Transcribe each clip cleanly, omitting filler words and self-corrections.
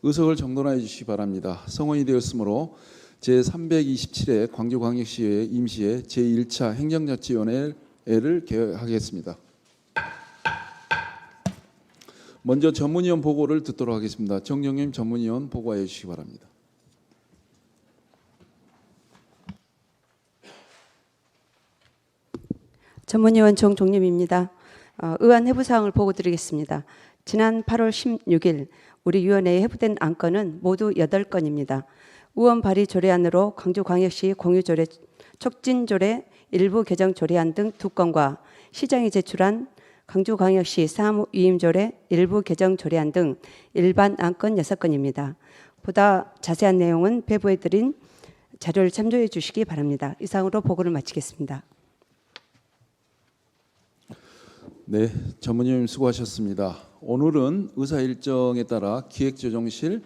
의석을 정돈하여 주시기 바랍니다. 성원이 되었으므로 제327회 광주광역시의회 임시회 제1차 행정자치위원회를 개회하겠습니다. 먼저 전문위원 보고를 듣도록 하겠습니다. 정영임 전문위원 보고하여 주시기 바랍니다. 전문위원 정종림입니다. 의안 해부사항을 보고 드리겠습니다. 지난 8월 16일 우리 위원회에 해부된 안건은 모두 8건입니다. 의원 발의 조례안으로 광주광역시 공유조례 촉진조례 일부 개정 조례안 등 2건과 시장이 제출한 광주광역시 사무위임조례 일부 개정 조례안 등 일반 안건 6건입니다. 보다 자세한 내용은 배부해드린 자료를 참조해 주시기 바랍니다. 이상으로 보고를 마치겠습니다. 네, 전문위원 수고하셨습니다. 오늘은 의사 일정에 따라 기획조정실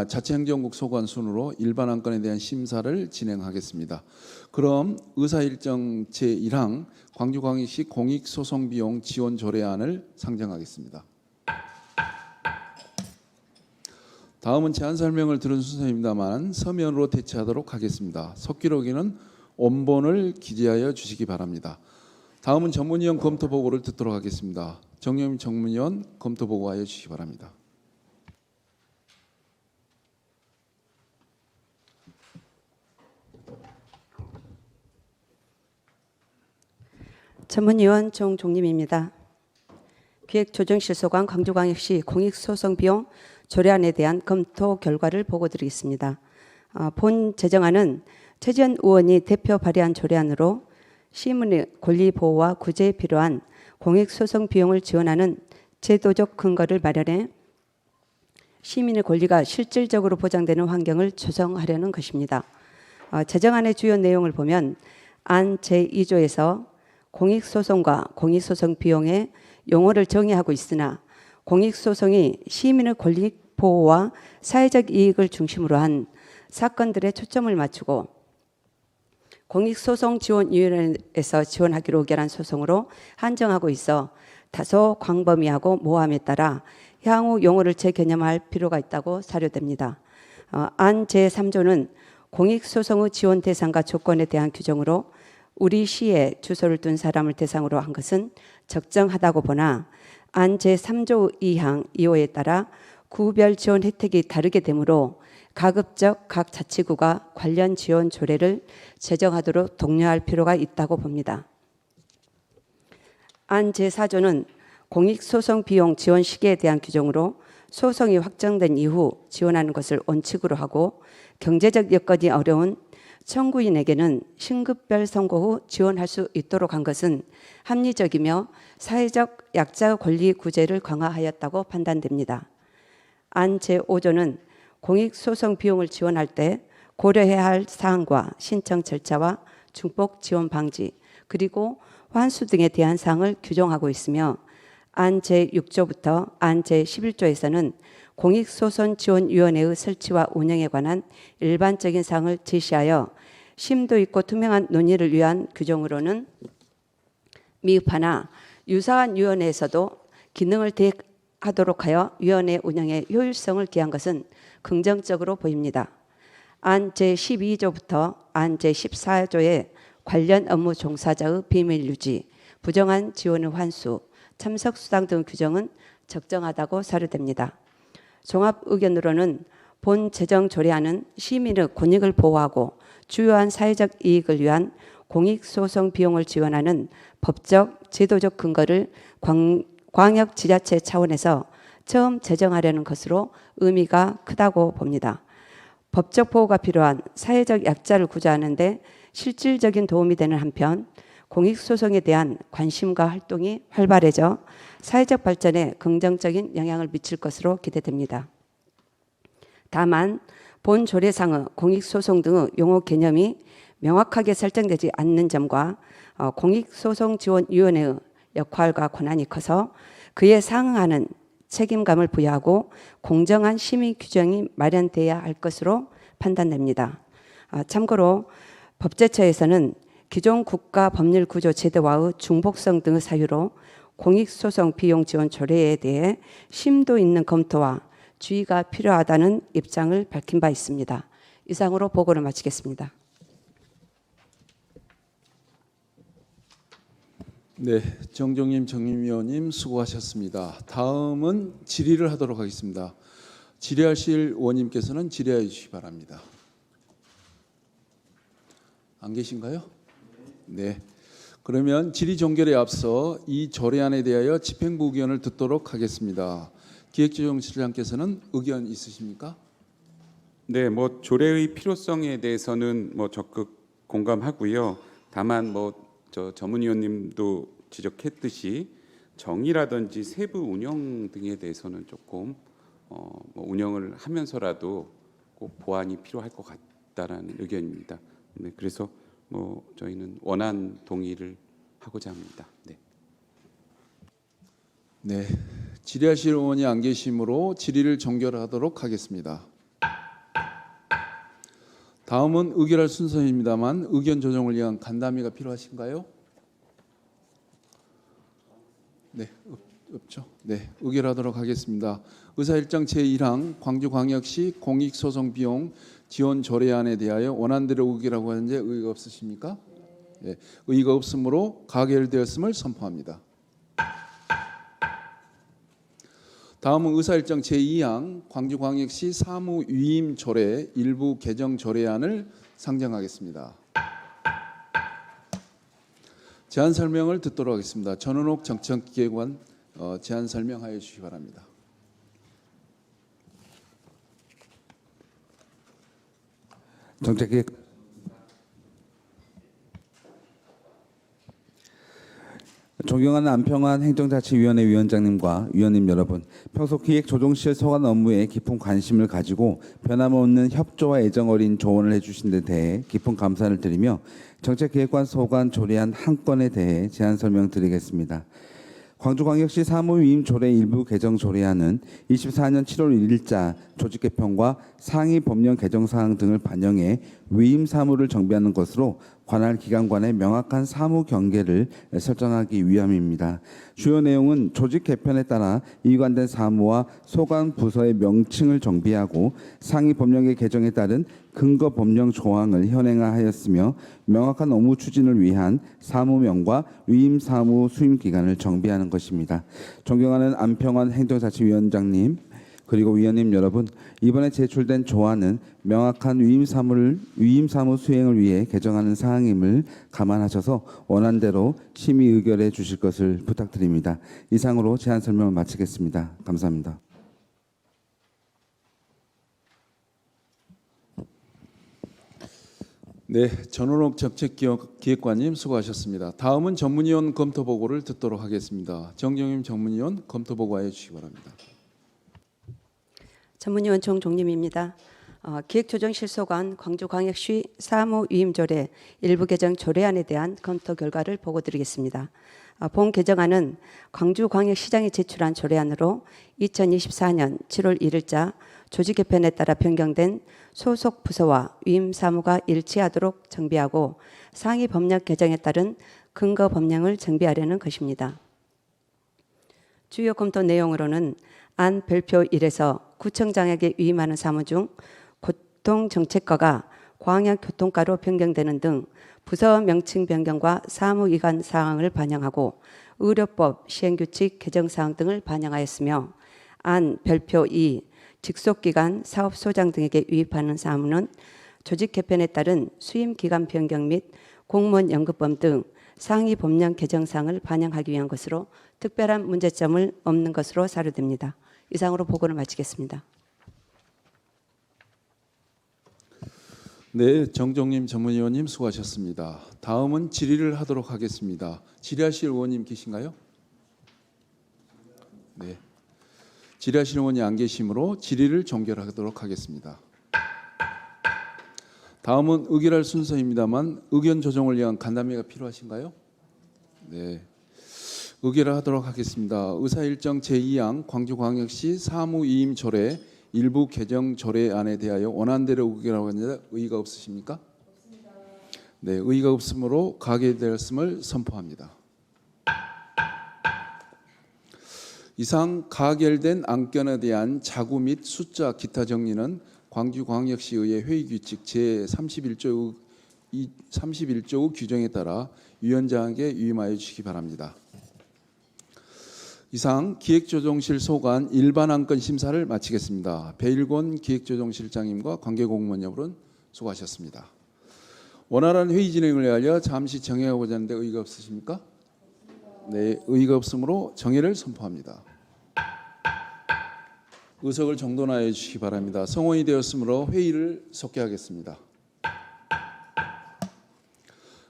자치행정국 소관 순으로 일반 안건에 대한 심사를 진행하겠습니다. 그럼 의사 일정 제1항 광주광역시 공익소송비용 지원 조례안을 상정하겠습니다. 다음은 제안 설명을 들은 순서입니다만 서면으로 대체하도록 하겠습니다. 속기록에는 원본을 기재하여 주시기 바랍니다. 다음은 전문위원 검토 보고를 듣도록 하겠습니다. 정영임 전문위원 검토 보고하여 주시기 바랍니다. 전문위원 정종림입니다. 기획조정실 소관 광주광역시 공익소송비용 조례안에 대한 검토 결과를 보고 드리겠습니다. 본 제정안은 최지연 의원이 대표 발의한 조례안으로 시민의 권리 보호와 구제에 필요한 공익소송 비용을 지원하는 제도적 근거를 마련해 시민의 권리가 실질적으로 보장되는 환경을 조성하려는 것입니다. 제정안의 주요 내용을 보면 안 제2조에서 공익소송과 공익소송 비용의 용어를 정의하고 있으나 공익소송이 시민의 권리 보호와 사회적 이익을 중심으로 한 사건들에 초점을 맞추고 공익소송지원위원회에서 지원하기로 의결한 소송으로 한정하고 있어 다소 광범위하고 모호함에 따라 향후 용어를 재개념할 필요가 있다고 사료됩니다. 안 제3조는 공익소송의 지원 대상과 조건에 대한 규정으로 우리 시에 주소를 둔 사람을 대상으로 한 것은 적정하다고 보나 안 제3조 2항 2호에 따라 구별 지원 혜택이 다르게 되므로 가급적 각 자치구가 관련 지원 조례를 제정하도록 독려할 필요가 있다고 봅니다. 안 제4조는 공익소송 비용 지원 시기에 대한 규정으로 소송이 확정된 이후 지원하는 것을 원칙으로 하고 경제적 여건이 어려운 청구인에게는 신급별 선고 후 지원할 수 있도록 한 것은 합리적이며 사회적 약자 권리 구제를 강화하였다고 판단됩니다. 안 제5조는 공익소송 비용을 지원할 때 고려해야 할 사항과 신청 절차와 중복 지원 방지 그리고 환수 등에 대한 사항을 규정하고 있으며 안 제6조부터 안 제11조에서는 공익소송지원위원회의 설치와 운영에 관한 일반적인 사항을 제시하여 심도 있고 투명한 논의를 위한 규정으로는 미흡하나 유사한 위원회에서도 기능을 대하도록 하여 위원회 운영의 효율성을 기한 것은 긍정적으로 보입니다. 안 제12조부터 안 제14조의 관련 업무 종사자의 비밀 유지, 부정한 지원의 환수, 참석 수당 등 규정은 적정하다고 사료됩니다. 종합 의견으로는 본 제정 조례안은 시민의 권익을 보호하고 주요한 사회적 이익을 위한 공익소송 비용을 지원하는 법적, 제도적 근거를 광역지자체 차원에서 처음 제정하려는 것으로 의미가 크다고 봅니다. 법적 보호가 필요한 사회적 약자를 구제하는 데 실질적인 도움이 되는 한편 공익소송에 대한 관심과 활동이 활발해져 사회적 발전에 긍정적인 영향을 미칠 것으로 기대됩니다. 다만 본 조례상의 공익소송 등의 용어 개념이 명확하게 설정되지 않는 점과 공익소송지원위원회의 역할과 권한이 커서 그에 상응하는 책임감을 부여하고 공정한 심의 규정이 마련돼야 할 것으로 판단됩니다. 참고로 법제처에서는 기존 국가 법률 구조 제도와의 중복성 등의 사유로 공익소송 비용 지원 조례에 대해 심도 있는 검토와 주의가 필요하다는 입장을 밝힌 바 있습니다. 이상으로 보고를 마치겠습니다. 네, 정종님, 정림위원님 수고하셨습니다. 다음은 질의를 하도록 하겠습니다. 질의하실 의원님께서는 질의해 주시기 바랍니다. 안 계신가요? 네. 그러면 질의 종결에 앞서 이 조례안에 대하여 집행부 의견을 듣도록 하겠습니다. 기획조정실장께서는 의견 있으십니까? 네, 뭐 조례의 필요성에 대해서는 뭐 적극 공감하고요. 다만 뭐 저 전문위원님도 지적했듯이 정의라든지 세부 운영 등에 대해서는 조금 뭐 운영을 하면서라도 꼭 보완이 필요할 것 같다라는 의견입니다. 네, 그래서 뭐 저희는 원안 동의를 하고자 합니다. 네. 네. 질의하실 의원이 안 계시므로 질의를 종결하도록 하겠습니다. 다음은 의결할 순서입니다만 의견 조정을 위한 간담회가 필요하신가요? 네, 없죠. 네, 의결하도록 하겠습니다. 의사일정 제1항 광주광역시 공익소송 비용 지원 조례안에 대하여 원안대로 의결하고 하는데 의의가 없으십니까? 네, 의의가 없으므로 가결되었음을 선포합니다. 다음은 의사일정 제2항 광주광역시 사무위임 조례 일부 개정 조례안을 상정하겠습니다. 제안 설명을 듣도록 하겠습니다. 전은옥 정책기획관 제안 설명하여 주시기 바랍니다. 정책기획 존경하는 안평환 행정자치위원회 위원장님과 위원님 여러분, 평소 기획조정실 소관 업무에 깊은 관심을 가지고 변함없는 협조와 애정 어린 조언을 해주신 데 대해 깊은 감사를 드리며 정책기획관 소관 조례안 한 건에 대해 제안 설명드리겠습니다. 광주광역시 사무위임 조례 일부 개정 조례안은 24년 7월 1일자 조직 개편과 상위 법령 개정 사항 등을 반영해 위임 사무를 정비하는 것으로 관할 기관 간의 명확한 사무 경계를 설정하기 위함입니다. 주요 내용은 조직 개편에 따라 이관된 사무와 소관 부서의 명칭을 정비하고 상위 법령의 개정에 따른 근거 법령 조항을 현행화하였으며 명확한 업무 추진을 위한 사무명과 위임 사무 수임 기간을 정비하는 것입니다. 존경하는 안평환 행정자치위원장님 그리고 위원님 여러분, 이번에 제출된 조안은 명확한 위임 사무 수행을 위해 개정하는 사항임을 감안하셔서 원안대로 심의 의결해 주실 것을 부탁드립니다. 이상으로 제안 설명을 마치겠습니다. 감사합니다. 네, 전은옥 정책기획관님 수고하셨습니다. 다음은 전문위원 검토 보고를 듣도록 하겠습니다. 정정임 전문위원 검토 보고하여 주시기 바랍니다. 전문위원 정종림입니다. 기획조정실소관 광주광역시 사무위임조례 일부 개정 조례안에 대한 검토 결과를 보고드리겠습니다. 본 개정안은 광주광역시장이 제출한 조례안으로 2024년 7월 1일자 조직 개편에 따라 변경된 소속 부서와 위임 사무가 일치하도록 정비하고 상위 법령 개정에 따른 근거 법령을 정비하려는 것입니다. 주요 검토 내용으로는 안 별표 1에서 구청장에게 위임하는 사무 중 교통정책과가 광역교통과로 변경되는 등 부서 명칭 변경과 사무기관 사항을 반영하고 의료법 시행규칙 개정사항 등을 반영하였으며 안 별표 2 직속기관 사업소장 등에게 위임하는 사무는 조직 개편에 따른 수임기간 변경 및 공무원 연금법 등 상위 법령 개정사항을 반영하기 위한 것으로 특별한 문제점을 없는 것으로 사료됩니다. 이상으로 보고를 마치겠습니다. 네, 정종림 전문위원님 수고하셨습니다. 다음은 질의를 하도록 하겠습니다. 질의하실 의원님 계신가요? 네, 질의하실 의원이 안 계시므로 질의를 종결하도록 하겠습니다. 다음은 의결할 순서입니다만 의견 조정을 위한 간담회가 필요하신가요? 네, 의결을 하도록 하겠습니다. 의사일정 제2항 광주광역시 사무위임 조례 일부 개정 조례안에 대하여 원안대로 의결하고 있는데 의의가 없으십니까? 없습니다. 네, 의의가 없으므로 가결되었음을 선포합니다. 이상 가결된 안건에 대한 자구 및 숫자 기타 정리는 광주광역시의회 회의규칙 제31조 31조 규정에 따라 위원장에게 위임하여 주시기 바랍니다. 이상 기획조정실 소관 일반 안건 심사를 마치겠습니다. 배일권 기획조정실장님과 관계공무원 여러분 수고하셨습니다. 원활한 회의 진행을 위하여 잠시 정회하고자 하는데 의의가 없으십니까? 네, 의의가 없으므로 정회를 선포합니다. 의석을 정돈하여 주시기 바랍니다. 성원이 되었으므로 회의를 속개하겠습니다.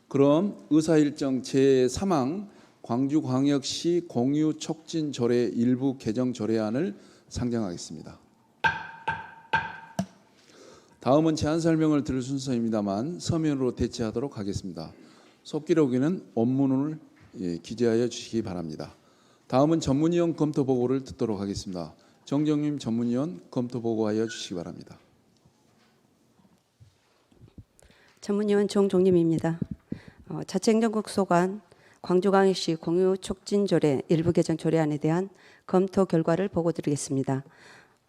그럼 의사일정 제3항 광주광역시 공유촉진조례 일부 개정 조례안을 상정하겠습니다. 다음은 제안 설명을 들을 순서입니다만 서면으로 대체하도록 하겠습니다. 속기록에는 원문을 기재하여 주시기 바랍니다. 다음은 전문위원 검토 보고를 듣도록 하겠습니다. 정정님 전문위원 검토 보고하여 주시기 바랍니다. 전문위원 정종림입니다. 자치행정국 소관 광주광역시 공유촉진조례 일부 개정 조례안에 대한 검토 결과를 보고드리겠습니다.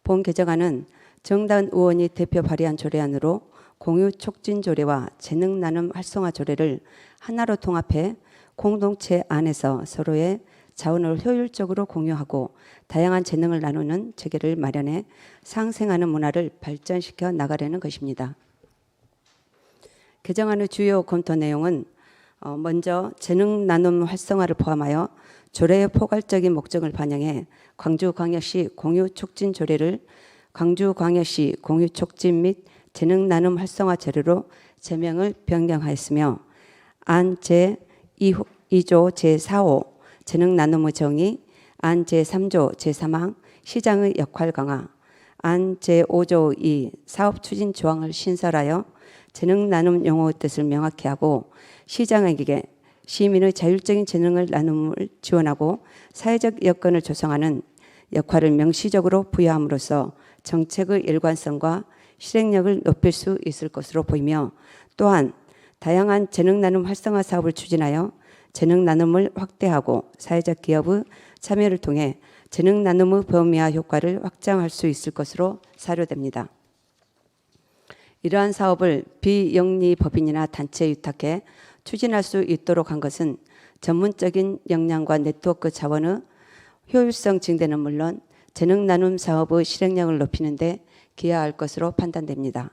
본 개정안은 정다은 의원이 대표 발의한 조례안으로 공유촉진조례와 재능나눔 활성화 조례를 하나로 통합해 공동체 안에서 서로의 자원을 효율적으로 공유하고 다양한 재능을 나누는 체계를 마련해 상생하는 문화를 발전시켜 나가려는 것입니다. 개정안의 주요 검토 내용은 먼저 재능 나눔 활성화를 포함하여 조례의 포괄적인 목적을 반영해 광주광역시 공유촉진 조례를 광주광역시 공유촉진 및 재능 나눔 활성화 조례로 제명을 변경하였으며 안 제2조 제4호 재능 나눔의 정의, 안 제3조 제3항 시장의 역할 강화, 안 제5조 2 사업 추진 조항을 신설하여 재능 나눔 용어의 뜻을 명확히 하고 시장에게 시민의 자율적인 재능을 나눔을 지원하고 사회적 여건을 조성하는 역할을 명시적으로 부여함으로써 정책의 일관성과 실행력을 높일 수 있을 것으로 보이며 또한 다양한 재능 나눔 활성화 사업을 추진하여 재능 나눔을 확대하고 사회적 기업의 참여를 통해 재능 나눔의 범위와 효과를 확장할 수 있을 것으로 사료됩니다. 이러한 사업을 비영리 법인이나 단체에 위탁해 추진할 수 있도록 한 것은 전문적인 역량과 네트워크 자원의 효율성 증대는 물론 재능 나눔 사업의 실행력을 높이는 데 기여할 것으로 판단됩니다.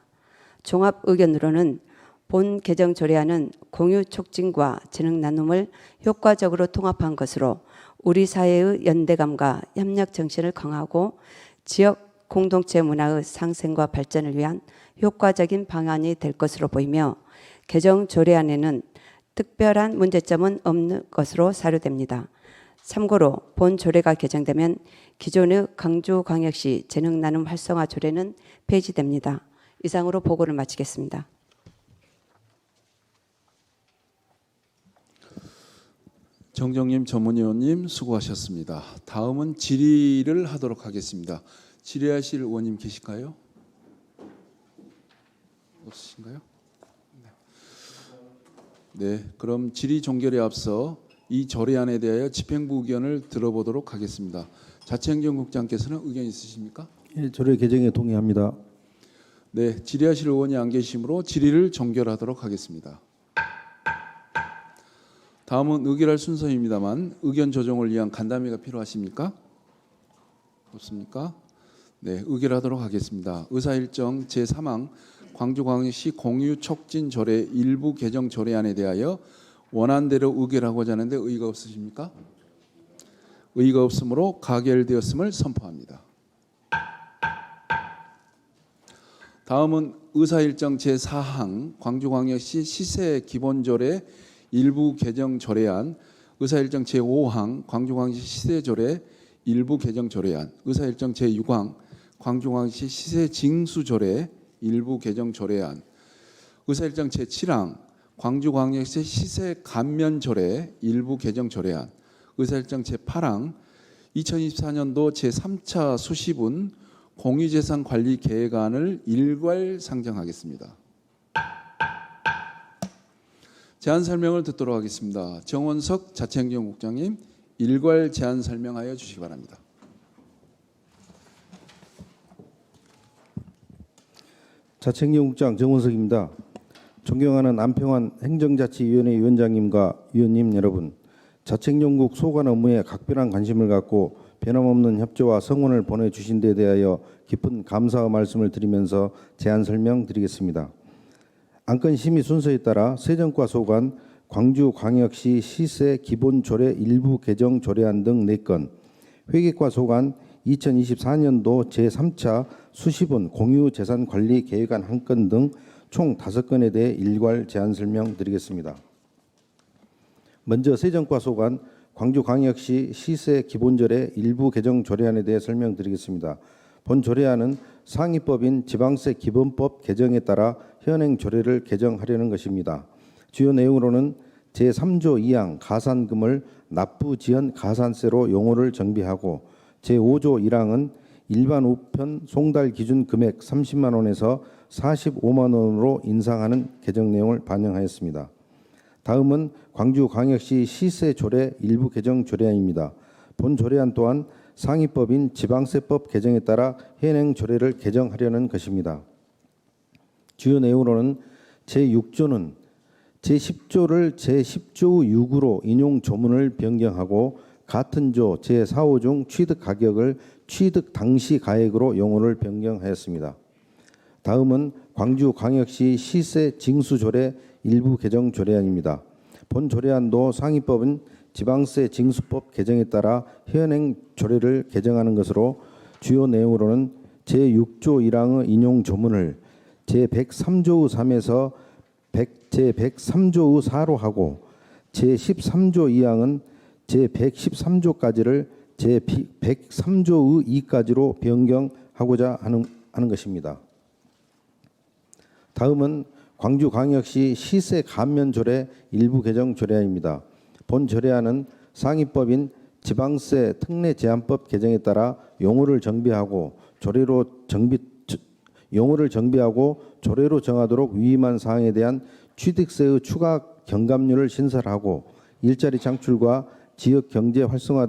종합 의견으로는 본 개정 조례안은 공유 촉진과 재능 나눔을 효과적으로 통합한 것으로 우리 사회의 연대감과 협력 정신을 강화하고 지역 공동체 문화의 상생과 발전을 위한 효과적인 방안이 될 것으로 보이며 개정 조례안에는 특별한 문제점은 없는 것으로 사료됩니다. 참고로 본 조례가 개정되면 기존의 광주광역시 재능 나눔 활성화 조례는 폐지됩니다. 이상으로 보고를 마치겠습니다. 정정님 전문위원님 수고하셨습니다. 다음은 질의를 하도록 하겠습니다. 질의하실 의원님 계실까요? 없으신가요? 네, 그럼 질의 종결에 앞서 이 조례안에 대하여 집행부 의견을 들어보도록 하겠습니다. 자치행정국장께서는 의견 있으십니까? 예, 조례 개정에 동의합니다. 네, 질의하실 의원이 안 계시므로 질의를 종결하도록 하겠습니다. 다음은 의결할 순서입니다만 의견 조정을 위한 간담회가 필요하십니까? 없습니까? 네, 의결하도록 하겠습니다. 의사일정 제3항 광주광역시 공유촉진조례 일부 개정 조례안에 대하여 원안대로 의결하고자 하는데 의의가 없으십니까? 의의가 없으므로 가결되었음을 선포합니다. 다음은 의사일정 제4항 광주광역시 시세기본조례 일부 개정 조례안, 의사일정 제5항 광주광역시 시세조례 일부 개정 조례안, 의사일정 제6항 광주광역시 시세징수조례 일부 개정 조례안, 의사일정 제7항 광주광역시 시세감면조례 일부 개정 조례안, 의사일정 제8항 2024년도 제3차 수시분 공유재산관리계획안을 일괄 상정하겠습니다. 제안 설명을 듣도록 하겠습니다. 정원석 자치행정국장님 일괄 제안 설명하여 주시기 바랍니다. 자책연구장 정원석입니다. 존경하는 안평안 행정자치위원회 위원장님과 위원님 여러분, 자책연구 소관 업무에 각별한 관심을 갖고 변함없는 협조와 성원을 보내주신 데 대하여 깊은 감사의 말씀을 드리면서 제안 설명드리겠습니다. 안건 심의 순서에 따라 세정과 소관, 광주광역시 시세 기본조례 일부 개정 조례안 등 4건, 회계과 소관 2024년도 제3차 수시분 공유재산관리 계획안 1건 등 총 5건에 대해 일괄 제안 설명드리겠습니다. 먼저 세정과 소관 광주광역시 시세 기본조례 일부 개정 조례안에 대해 설명드리겠습니다. 본 조례안은 상위법인 지방세 기본법 개정에 따라 현행 조례를 개정하려는 것입니다. 주요 내용으로는 제3조 2항 가산금을 납부 지연 가산세로 용어를 정비하고 제5조 1항은 일반 우편 송달 기준 금액 30만 원에서 45만 원으로 인상하는 개정 내용을 반영하였습니다. 다음은 광주광역시 시세조례 일부 개정 조례안입니다. 본 조례안 또한 상위법인 지방세법 개정에 따라 현행 조례를 개정하려는 것입니다. 주요 내용으로는 제6조는 제10조를 제10조 6으로 인용 조문을 변경하고 같은 조 제4호 중 취득 가격을 취득 당시 가액으로 용어를 변경하였습니다. 다음은 광주광역시 시세 징수조례 일부 개정 조례안입니다. 본 조례안도 상위법은 지방세 징수법 개정에 따라 현행 조례를 개정하는 것으로 주요 내용으로는 제6조 1항의 인용 조문을 제103조 3에서 제103조 4로 하고 제13조 2항은 제113조까지를 제103조 2까지로 변경하고자 하는 것입니다. 다음은 광주광역시 시세 감면조례 일부 개정 조례안입니다. 본 조례안은 상위법인 지방세 특례 제한법 개정에 따라 용어를 정비하고 조례로 정하도록 위임한 사항에 대한 취득세의 추가 경감률을 신설하고 일자리 창출과 지역 경제 활성화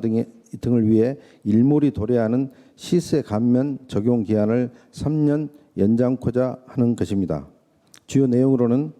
등을 위해 일몰이 도래하는 시세 감면 적용 기한을 3년 연장코자 하는 것입니다. 주요 내용으로는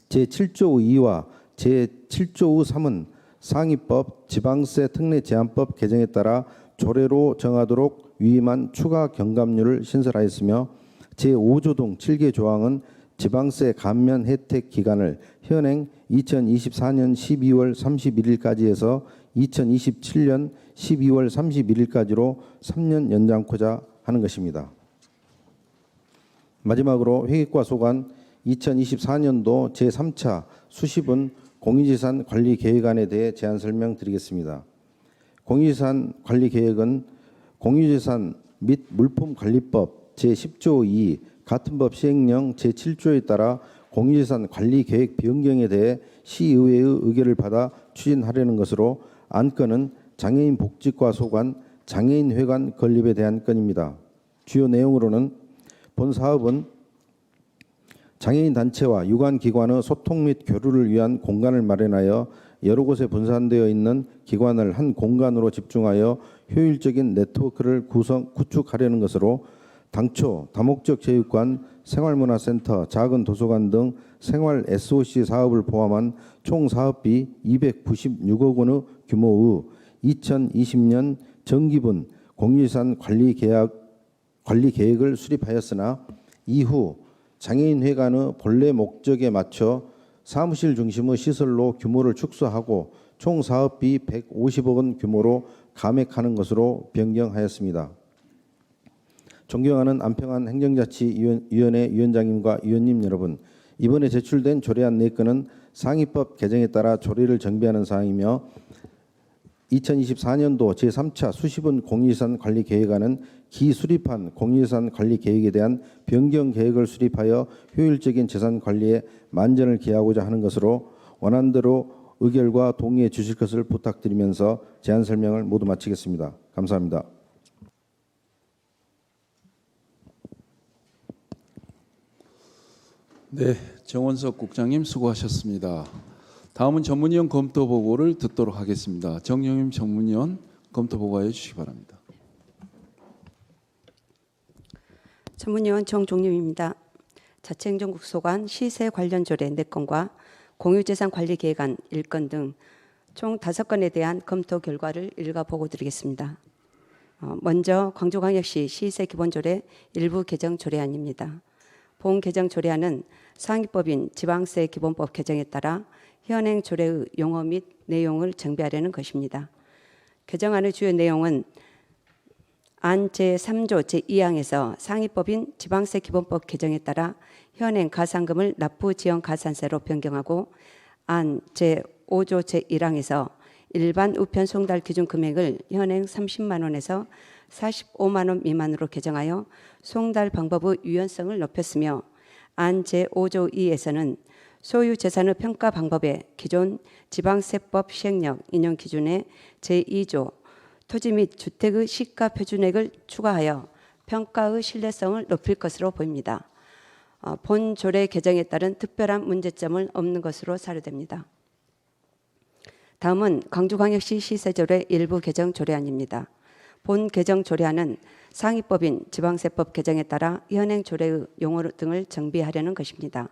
제7조 2와 제7조 3은 상위법 지방세 특례 제한법 개정에 따라 조례로 정하도록 위임한 추가 경감률을 신설하였으며 제5조 등 7개 조항은 지방세 감면 혜택 기간을 현행 2024년 12월 31일까지 해서 2027년 12월 31일까지로 3년 연장코자 하는 것입니다. 마지막으로 회계과 소관 2024년도 제3차 수시분 공유재산 관리 계획안에 대해 제안 설명드리겠습니다. 공유재산 관리 계획은 공유재산 및 물품관리법 제10조 2 같은 법 시행령 제7조에 따라 공유재산 관리 계획 변경에 대해 시의회의 의결을 받아 추진하려는 것으로 안건은 장애인 복지과 소관 장애인 회관 건립에 대한 건입니다. 주요 내용으로는 본 사업은 장애인 단체와 유관기관의 소통 및 교류를 위한 공간을 마련하여 여러 곳에 분산되어 있는 기관을 한 공간으로 집중하여 효율적인 네트워크를 구축하려는 것으로 당초 다목적 체육관, 생활문화센터, 작은 도서관 등 생활 SOC 사업을 포함한 총 사업비 296억 원의 규모의 2020년 정기분 공유재산 관리 계획을 수립하였으나 이후 장애인 회관의 본래 목적에 맞춰 사무실 중심의 시설로 규모를 축소하고 총 사업비 150억 원 규모로 감액하는 것으로 변경하였습니다. 존경하는 안평안 행정자치위원회 위원장님과 위원님 여러분, 이번에 제출된 조례안 4건은 상위법 개정에 따라 조례를 정비하는 사항이며 2024년도 제3차 수시분 공유재산 관리 계획안은 기수립한 공유재산 관리 계획에 대한 변경 계획을 수립하여 효율적인 재산 관리에 만전을 기하고자 하는 것으로 원안대로 의결과 동의해 주실 것을 부탁드리면서 제안 설명을 모두 마치겠습니다. 감사합니다. 네, 정원석 국장님 수고하셨습니다. 다음은 전문위원 검토 보고를 듣도록 하겠습니다. 정영임 전문위원 검토 보고해 주시기 바랍니다. 전문위원 정종림입니다. 자치행정국 소관 시세 관련 조례 4건과 공유재산관리계획안 1건 등 총 5건에 대한 검토 결과를 일가 보고 드리겠습니다. 먼저 광주광역시 시세기본조례 일부 개정 조례안입니다. 본 개정 조례안은 상위법인 지방세기본법 개정에 따라 현행 조례의 용어 및 내용을 정비하려는 것입니다. 개정안의 주요 내용은 안 제3조 제2항에서 상위법인 지방세기본법 개정에 따라 현행 가산금을 납부지연 가산세로 변경하고 안 제5조 제1항에서 일반 우편 송달 기준 금액을 현행 30만 원에서 45만 원 미만으로 개정하여 송달 방법의 유연성을 높였으며 안 제5조 2에서는 소유 재산의 평가 방법에 기존 지방세법 시행령 인용 기준의 제2조 토지 및 주택의 시가 표준액을 추가하여 평가의 신뢰성을 높일 것으로 보입니다. 본 조례 개정에 따른 특별한 문제점은 없는 것으로 사료됩니다. 다음은 광주광역시 시세조례 일부 개정 조례안입니다. 본 개정 조례안은 상위법인 지방세법 개정에 따라 현행 조례의 용어 등을 정비하려는 것입니다.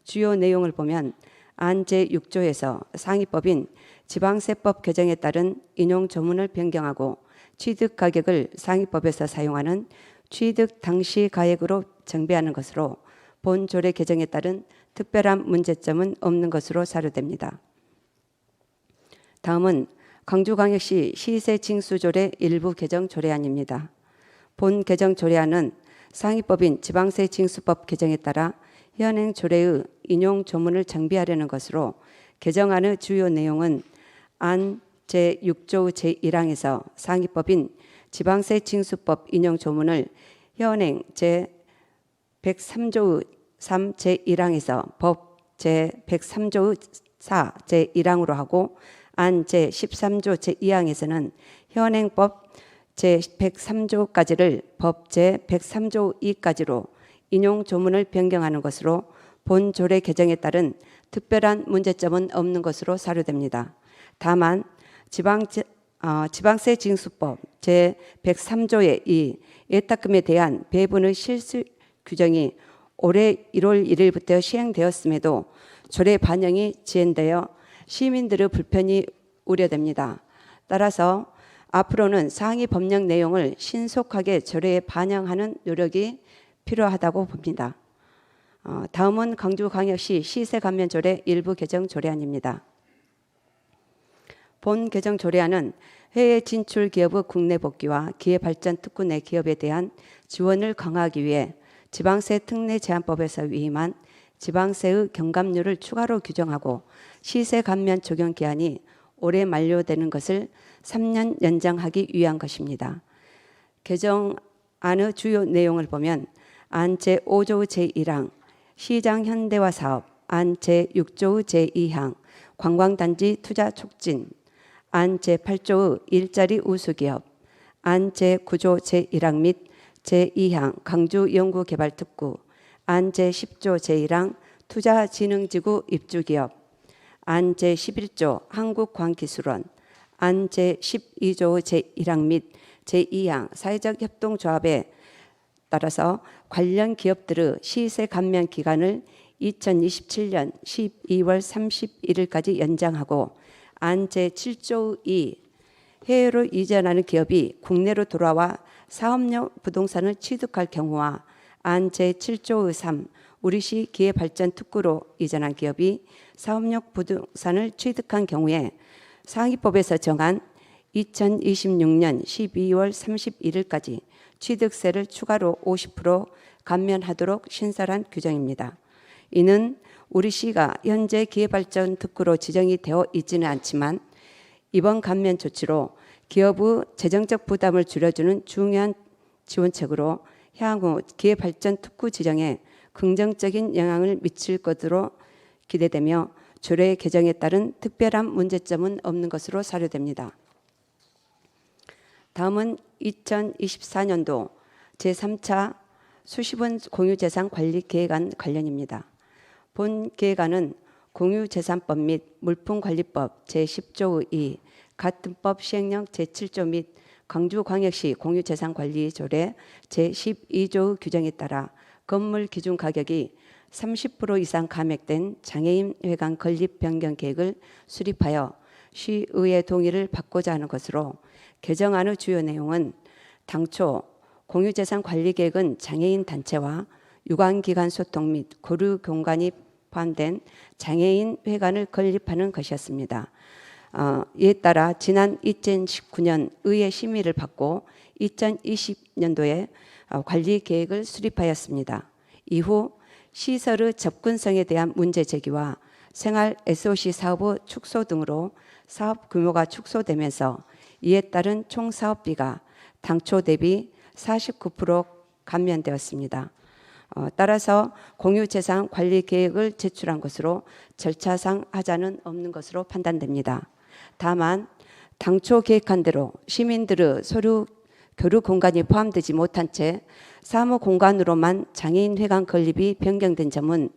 주요 내용을 보면 안 제6조에서 상위법인 지방세법 개정에 따른 인용 조문을 변경하고 취득 가격을 상위법에서 사용하는 취득 당시 가액으로 정비하는 것으로 본 조례 개정에 따른 특별한 문제점은 없는 것으로 사료됩니다. 다음은 광주광역시 시세징수조례 일부 개정 조례안입니다. 본 개정 조례안은 상위법인 지방세징수법 개정에 따라 현행 조례의 인용 조문을 정비하려는 것으로 개정안의 주요 내용은 안 제6조 제1항에서 상위법인 지방세징수법 인용 조문을 현행 제103조 3 제1항에서 법 제103조 4 제1항으로 하고 안 제13조 제2항에서는 현행법 제103조까지를 법 제103조 2까지로 인용 조문을 변경하는 것으로 본 조례 개정에 따른 특별한 문제점은 없는 것으로 사료됩니다. 다만 지방세징수법 제103조의 이 예탁금에 대한 배분의 실수 규정이 올해 1월 1일부터 시행되었음에도 조례 반영이 지연되어 시민들의 불편이 우려됩니다. 따라서 앞으로는 상위 법령 내용을 신속하게 조례에 반영하는 노력이 필요하다고 봅니다. 다음은 광주광역시 시세감면조례 일부 개정 조례안입니다. 본 개정 조례안은 해외 진출 기업의 국내 복귀와 기회발전 특구 내 기업에 대한 지원을 강화하기 위해 지방세 특례 제한법에서 위임한 지방세의 경감률을 추가로 규정하고 시세 감면 적용 기한이 올해 만료되는 것을 3년 연장하기 위한 것입니다. 개정안의 주요 내용을 보면 안 제5조 제1항 시장 현대화 사업, 안 제6조 제2항 관광단지 투자 촉진, 안 제8조의 일자리 우수기업, 안 제9조 제1항 및 제2항 강주연구개발특구, 안 제10조 제1항 투자진흥지구 입주기업, 안 제11조 한국광기술원, 안 제12조 제1항 및 제2항 사회적 협동조합에 따라서 관련 기업들의 시세 감면 기간을 2027년 12월 31일까지 연장하고 안 제7조 2 해외로 이전하는 기업이 국내로 돌아와 사업용 부동산을 취득할 경우와 안 제7조 3 우리시 기회발전 특구로 이전한 기업이 사업용 부동산을 취득한 경우에 상위법에서 정한 2026년 12월 31일까지 취득세를 추가로 50% 감면하도록 신설한 규정입니다. 이는 우리시가 현재 기회발전 특구로 지정이 되어 있지는 않지만 이번 감면 조치로 기업의 재정적 부담을 줄여주는 중요한 지원책으로 향후 기회발전 특구 지정에 긍정적인 영향을 미칠 것으로 기대되며 조례 개정에 따른 특별한 문제점은 없는 것으로 사료됩니다. 다음은 2024년도 제3차 수시분 공유재산 관리 계획안 관련입니다. 본 계획안은 공유재산법 및 물품관리법 제10조 2, 같은 법 시행령 제7조 및 광주광역시 공유재산관리조례 제12조 규정에 따라 건물 기준 가격이 30% 이상 감액된 장애인 회관 건립 변경 계획을 수립하여 시의회 동의를 받고자 하는 것으로, 개정안의 주요 내용은 당초 공유재산 관리 계획은 장애인 단체와 유관기관 소통 및 교류 공간이 포함된 장애인 회관을 건립하는 것이었습니다. 이에 따라 지난 2019년 의회 심의를 받고 2020년도에 관리 계획을 수립하였습니다. 이후 시설의 접근성에 대한 문제 제기와 생활 SOC 사업의 축소 등으로 사업 규모가 축소되면서 이에 따른 총 사업비가 당초 대비 49% 감면되었습니다. 따라서 공유재산 관리 계획을 제출한 것으로 절차상 하자는 없는 것으로 판단됩니다. 다만 당초 계획한 대로 시민들의 서류 교류 공간이 포함되지 못한 채 사무 공간으로만 장애인 회관 건립이 변경된 점은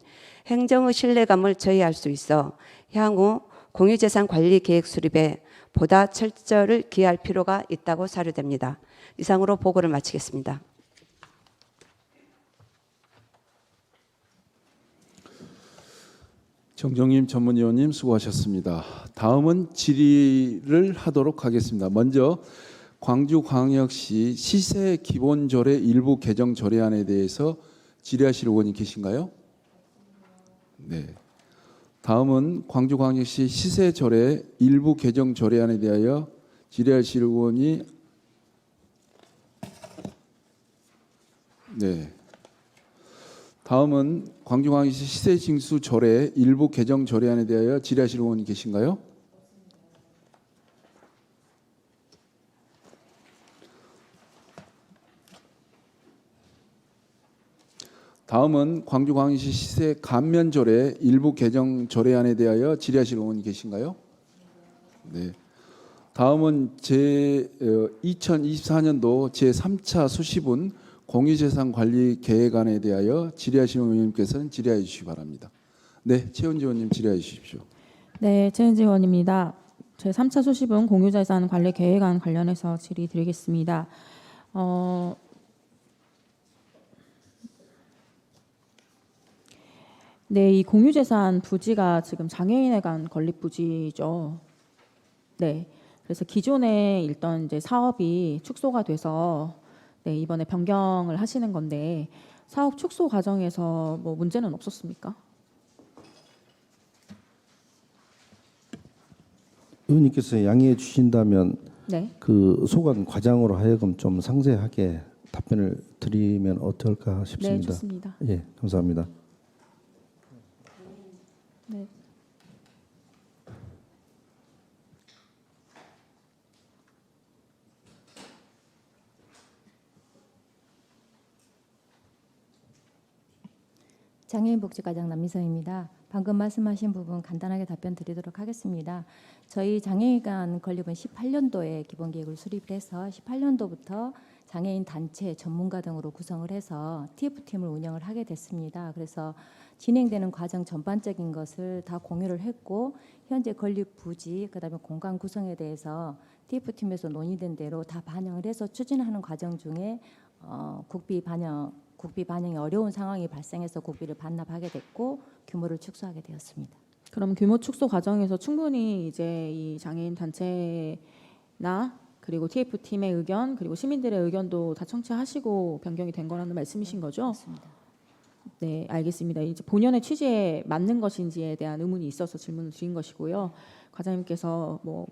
행정의 신뢰감을 저해할 수 있어 향후 공유재산 관리 계획 수립에 보다 철저를 기할 필요가 있다고 사료됩니다. 이상으로 보고를 마치겠습니다. 정정임 전문위원님 수고하셨습니다. 다음은 질의를 하도록 하겠습니다. 먼저 광주광역시 시세 기본조례 일부 개정 조례안에 대해서 질의하실 의원이 계신가요? 네. 다음은 광주광역시 시세조례 일부 개정 조례안에 대하여 질의하실 의원이 네. 다음은 광주광역시 시세징수조례 일부 개정 조례안에 대하여 질의하실 의원이 계신가요? 다음은 광주광역시 시세 감면조례 일부 개정 조례안에 대하여 질의하실 의원이 계신가요? 네. 다음은 2024년도 제3차 수시분 공유재산 관리 계획안에 대하여 질의하시는 의원님께서는 질의해 주시기 바랍니다. 네, 최은지 의원님 질의해 주십시오. 네, 최은지 의원입니다. 제3차 수시분 공유재산 관리 계획안 관련해서 질의 드리겠습니다. 네, 이 공유재산 부지가 지금 장애인회관 건립 부지죠. 네, 그래서 기존에 있던 이제 사업이 축소가 돼서 네, 이번에 변경을 하시는 건데 사업 축소 과정에서 뭐 문제는 없었습니까? 의원님께서 양해해 주신다면 네. 그 소관 과장으로 하여금 좀 상세하게 답변을 드리면 어떨까 네, 싶습니다. 좋습니다. 예, 감사합니다. 네. 장애인복지과장 남미성입니다. 방금 말씀하신 부분 간단하게 답변 드리도록 하겠습니다. 저희 장애인회관 건립은 18년도에 기본계획을 수립해서 18년도부터 장애인 단체 전문가 등으로 구성을 해서 TF팀을 운영을 하게 됐습니다. 그래서 진행되는 과정 전반적인 것을 다 공유를 했고 현재 건립 부지 그다음에 공간 구성에 대해서 TF팀에서 논의된 대로 다 반영을 해서 추진하는 과정 중에 국비 반영이 어려운 상황이 발생해서 국비를 반납하게 됐고 규모를 축소하게 되었습니다. 그럼 규모 축소 과정에서 충분히 이제 이 장애인 단체나 그리고 TF 팀의 의견 그리고 시민들의 의견도 다 청취하시고 변경이 된 거라는 말씀이신 거죠? 맞습니다. 네, 알겠습니다. 이제 본연의 취지에 맞는 것인지에 대한 의문이 있어서 질문을 드린 것이고요. 과장님께서 뭐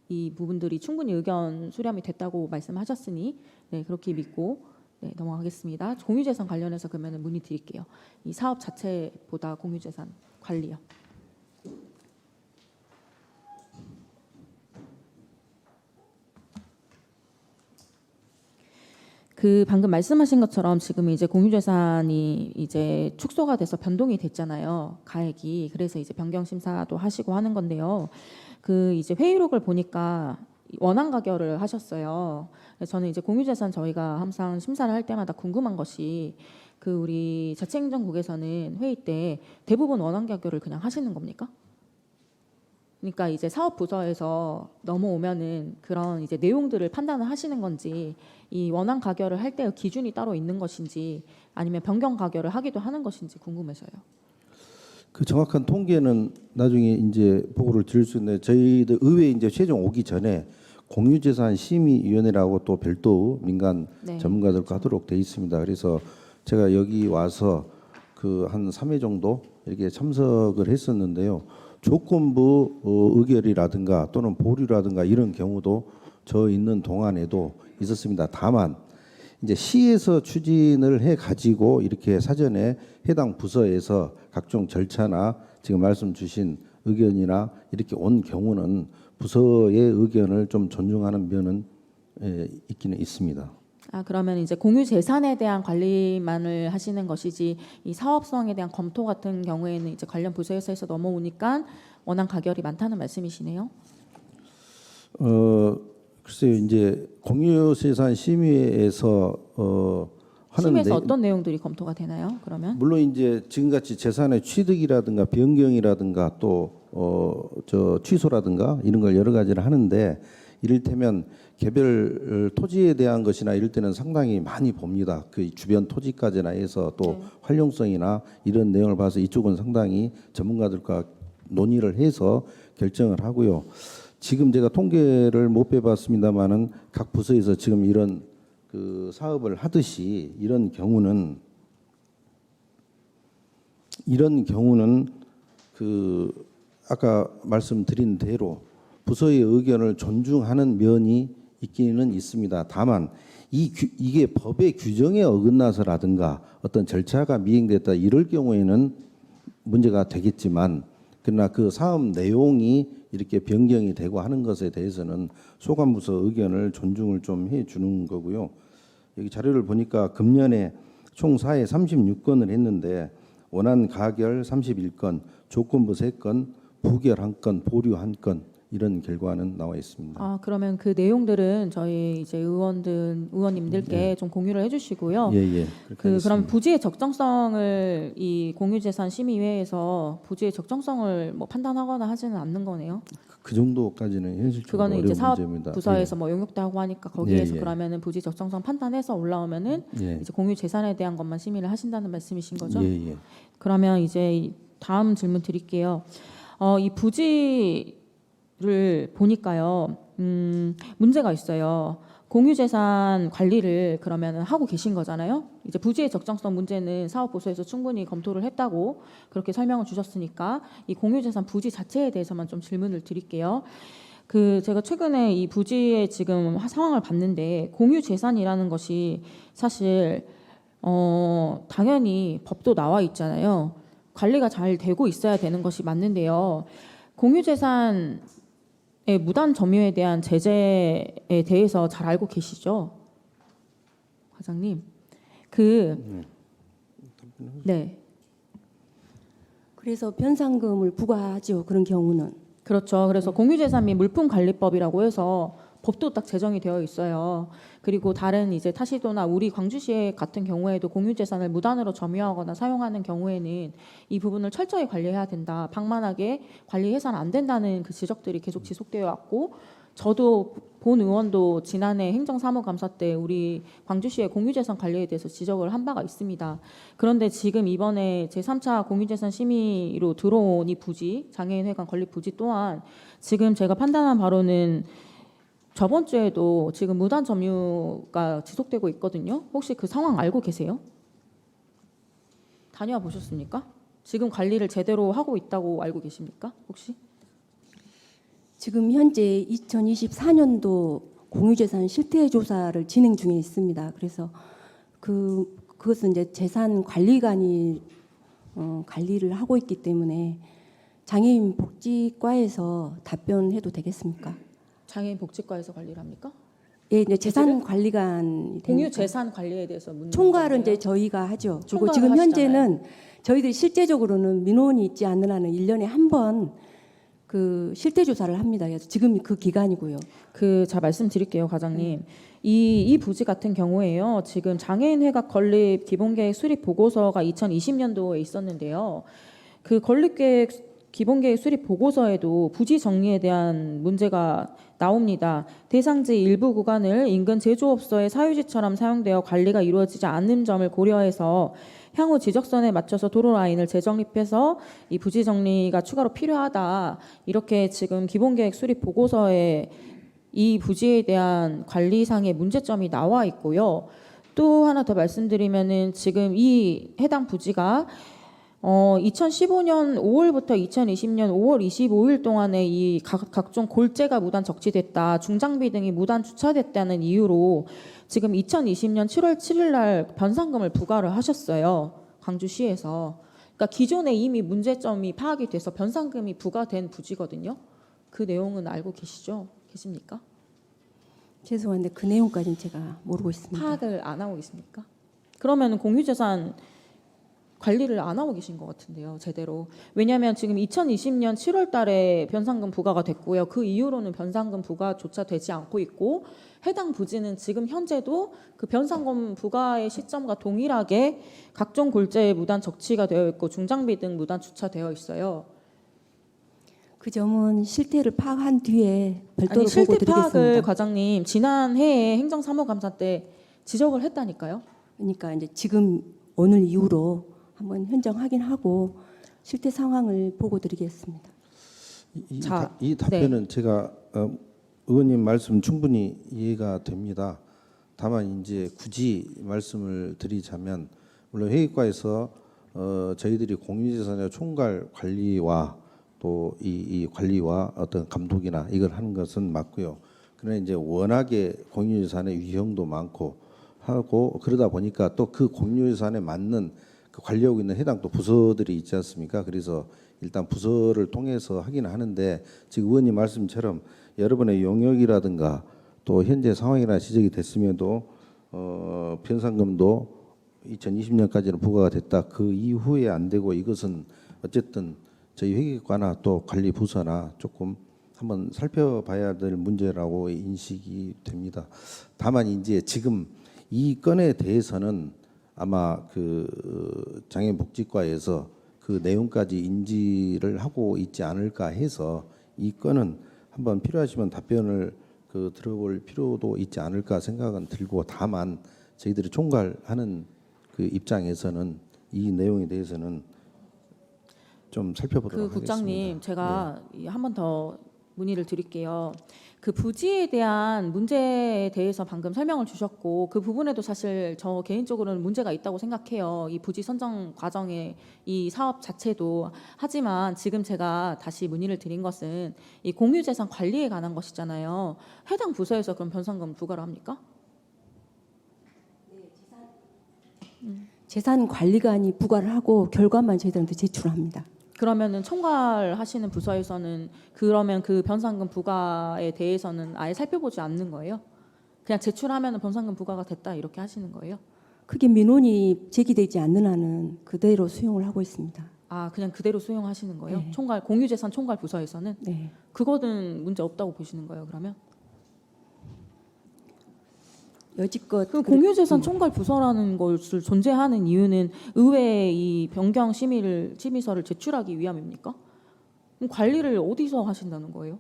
이 부분들이 충분히 의견 수렴이 됐다고 말씀하셨으니 네, 그렇게 믿고 네, 넘어가겠습니다. 공유재산 관련해서 그러면 문의 드릴게요. 이 사업 자체보다 공유재산 관리요. 그 방금 말씀하신 것처럼 지금 이제 공유재산이 이제 축소가 돼서 변동이 됐잖아요. 가액이. 그래서 이제 변경 심사도 하시고 하는 건데요. 그 이제 회의록을 보니까 원안 가결을 하셨어요. 저는 이제 공유재산 저희가 항상 심사를 할 때마다 궁금한 것이 그 우리 자치행정국에서는 회의 때 대부분 원안 가결을 그냥 하시는 겁니까? 그러니까 이제 사업 부서에서 넘어오면은 그런 이제 내용들을 판단을 하시는 건지 이 원안 가결을 할 때의 기준이 따로 있는 것인지 아니면 변경 가결을 하기도 하는 것인지 궁금해서요. 그 정확한 통계는 나중에 이제 보고를 드릴 수 있는데 저희들 의회에 이제 최종 오기 전에 공유재산 심의위원회라고 또 별도 민간 네. 전문가들과 하도록 돼 있습니다. 그래서 제가 여기 와서 그 한 3회 정도 이렇게 참석을 했었는데요. 조건부 의결이라든가 또는 보류라든가 이런 경우도 저 있는 동안에도 있었습니다. 다만 이제 시에서 추진을 해 가지고 이렇게 사전에 해당 부서에서 각종 절차나 지금 말씀 주신 의견이나 이렇게 온 경우는 부서의 의견을 좀 존중하는 면은 있기는 있습니다. 아 그러면 이제 공유 재산에 대한 관리만을 하시는 것이지 이 사업성에 대한 검토 같은 경우에는 이제 관련 부서에서 넘어오니까 원안 가결이 많다는 말씀이시네요. 글쎄요, 이제 공유재산 심의에서 하는데 심의에서 어떤 내용들이 검토가 되나요? 그러면 물론 이제 지금같이 재산의 취득이라든가 변경이라든가 또 저 취소라든가 이런 걸 여러 가지를 하는데 이를테면 개별 토지에 대한 것이나 이럴 때는 상당히 많이 봅니다. 그 주변 토지까지나 해서 또 활용성이나 이런 내용을 봐서 이쪽은 상당히 전문가들과 논의를 해서 결정을 하고요. 지금 제가 통계를 못 빼봤습니다만은 각 부서에서 지금 이런 그 사업을 하듯이 이런 경우는 그 아까 말씀드린 대로 부서의 의견을 존중하는 면이 있기는 있습니다. 다만 이게 법의 규정에 어긋나서라든가 어떤 절차가 미행됐다 이럴 경우에는 문제가 되겠지만 그러나 그 사업 내용이 이렇게 변경이 되고 하는 것에 대해서는 소관부서 의견을 존중을 좀 해주는 거고요. 여기 자료를 보니까 금년에 총 사회 36건을 했는데 원안 가결 31건, 조건부 3건, 부결 1건, 보류 1건 이런 결과는 나와 있습니다. 아 그러면 그 내용들은 저희 이제 의원님들께 좀 공유를 해주시고요. 예. 그럼 부지의 적정성을 이 공유재산 심의회에서 부지의 적정성을 뭐 판단하거나 하지는 않는 거네요. 그 정도까지는 현실적으로 그거는 어려운 이제 사업 문제입니다. 부서에서 뭐 용역도 하고 하니까 거기에서 예. 그러면은 부지 적정성 판단해서 올라오면은 예. 이제 공유 재산에 대한 것만 심의를 하신다는 말씀이신 거죠? 예. 그러면 이제 다음 질문 드릴게요. 이 부지를 보니까요, 문제가 있어요. 공유재산 관리를 그러면 하고 계신 거잖아요. 이제 부지의 적정성 문제는 사업부서에서 충분히 검토를 했다고 그렇게 설명을 주셨으니까 이 공유재산 부지 자체에 대해서만 좀 질문을 드릴게요. 제가 최근에 이 부지의 지금 상황을 봤는데 공유재산이라는 것이 사실 당연히 법도 나와 있잖아요. 관리가 잘 되고 있어야 되는 것이 맞는데요. 공유재산의 무단 점유에 대한 제재에 대해서 잘 알고 계시죠? 과장님. 네. 그래서 변상금을 부과하죠. 그런 경우는. 그렇죠. 그래서 공유재산 및 물품관리법이라고 해서 법도 딱 제정이 되어 있어요. 그리고 다른 이제 타시도나 우리 광주시 같은 경우에도 공유재산을 무단으로 점유하거나 사용하는 경우에는 이 부분을 철저히 관리해야 된다. 방만하게 관리해서는 안 된다는 그 지적들이 계속 지속되어 왔고, 저도 본 의원도 지난해 행정사무감사 때 우리 광주시의 공유재산 관리에 대해서 지적을 한 바가 있습니다. 그런데 지금 이번에 제3차 공유재산 심의로 들어온 이 부지, 장애인회관 건립 부지 또한 지금 제가 판단한 바로는 저번 주에도 지금 무단 점유가 지속되고 있거든요. 혹시 그 상황 알고 계세요? 다녀와 보셨습니까? 지금 관리를 제대로 하고 있다고 알고 계십니까? 혹시? 지금 현재 2024년도 공유재산 실태 조사를 진행 중에 있습니다. 그래서 그것은 이제 재산관리관이 관리를 하고 있기 때문에 장애인 복지과에서 답변해도 되겠습니까? 장애인 복지과에서 관리를 합니까? 예, 이제 재산관리관이 공유 재산 관리에 대해서 묻는 총괄은 건데요. 이제 저희가 하죠. 그리고 총괄을 지금 하시잖아요. 현재는 저희들이 실제적으로는 민원이 있지 않는 한은 1년에 한 번 그 실태 조사를 합니다. 그래서 지금 그 기간이고요. 잘 말씀드릴게요, 과장님. 이 부지 같은 경우에요. 지금 장애인회관 건립 기본계획 수립 보고서가 2020년도에 있었는데요. 그 건립계획 기본계획 수립 보고서에도 부지 정리에 대한 문제가 나옵니다. 대상지 일부 구간을 인근 제조업소의 사유지처럼 사용되어 관리가 이루어지지 않는 점을 고려해서 향후 지적선에 맞춰서 도로 라인을 재정립해서 이 부지 정리가 추가로 필요하다. 이렇게 지금 기본계획 수립 보고서에 이 부지에 대한 관리상의 문제점이 나와 있고요. 또 하나 더 말씀드리면은 지금 이 해당 부지가 2015년 5월부터 2020년 5월 25일 동안에 이 각종 골재가 무단 적치됐다, 중장비 등이 무단 주차됐다는 이유로 지금 2020년 7월 7일 날 변상금을 부과를 하셨어요. 광주시에서. 그러니까 기존에 이미 문제점이 파악이 돼서 변상금이 부과된 부지거든요. 그 내용은 알고 계십니까? 죄송한데 그 내용까지는 제가 모르고 있습니다. 파악을 안 하고 계십니까? 그러면 공유재산 관리를 안 하고 계신 것 같은데요, 제대로. 왜냐하면 지금 2020년 7월 달에 변상금 부과가 됐고요. 그 이후로는 변상금 부과조차 되지 않고 있고 해당 부지는 지금 현재도 그 변상금 부과의 시점과 동일하게 각종 골재에 무단 적치가 되어 있고 중장비 등 무단 주차되어 있어요. 그 점은 실태를 파악한 뒤에 별도로 아니, 실태 보고 파악을 드리겠습니다. 과장님 지난 해에 행정사무감사 때 지적을 했다니까요. 그러니까 이제 지금 오늘 이후로 한번 현장 확인하고 실태 상황을 보고 드리겠습니다. 자, 이 답변은 제가 의원님 말씀 충분히 이해가 됩니다. 다만 이제 굳이 말씀을 드리자면 물론 회의과에서 저희들이 공유재산의 총괄 관리와 또 이 관리와 어떤 감독이나 이걸 하는 것은 맞고요. 그러나 이제 워낙에 공유재산의 유형도 많고 하고 그러다 보니까 또 그 공유재산에 맞는 그 관리하고 있는 해당 또 부서들이 있지 않습니까? 그래서 일단 부서를 통해서 하긴 하는데 지금 의원님 말씀처럼 여러분의 용역이라든가 또 현재 상황이나 지적이 됐음에도 변상금도 2020년까지는 부과가 됐다. 그 이후에 안 되고 이것은 어쨌든 저희 회계과나 또 관리 부서나 조금 한번 살펴봐야 될 문제라고 인식이 됩니다. 다만 이제 지금 이 건에 대해서는 아마 그 장애인복지과에서 그 내용까지 인지를 하고 있지 않을까 해서 이 건은 한번 필요하시면 답변을 그 들어볼 필요도 있지 않을까 생각은 들고 다만 저희들이 총괄하는 그 입장에서는 이 내용에 대해서는 좀 살펴보도록 그 국장님, 네. 제가 한 번 더 문의를 드릴게요. 그 부지에 대한 문제에 대해서 방금 설명을 주셨고 그 부분에도 사실 저 개인적으로는 문제가 있다고 생각해요. 이 부지 선정 과정에 이 사업 자체도. 하지만 지금 제가 다시 문의를 드린 것은 이 공유재산 관리에 관한 것이잖아요. 해당 부서에서 그럼 변상금 부과를 합니까? 재산관리관이 부과를 하고 결과만 저희들한테 제출합니다. 그러면은 총괄하시는 부서에서는 그러면 그 변상금 부과에 대해서는 아예 살펴보지 않는 거예요? 그냥 제출하면은 변상금 부과가 됐다 이렇게 하시는 거예요? 크게 민원이 제기되지 않는 한은 그대로 수용을 하고 있습니다. 아, 그냥 그대로 수용하시는 거예요? 네. 총괄 공유재산 총괄 부서에서는 네. 그거는 문제 없다고 보시는 거예요? 그러면 여지껏 그 공유재산 총괄 부서라는 것을 존재하는 이유는 의회에 이 변경 심의서를 제출하기 위함입니까? 그럼 관리를 어디서 하신다는 거예요?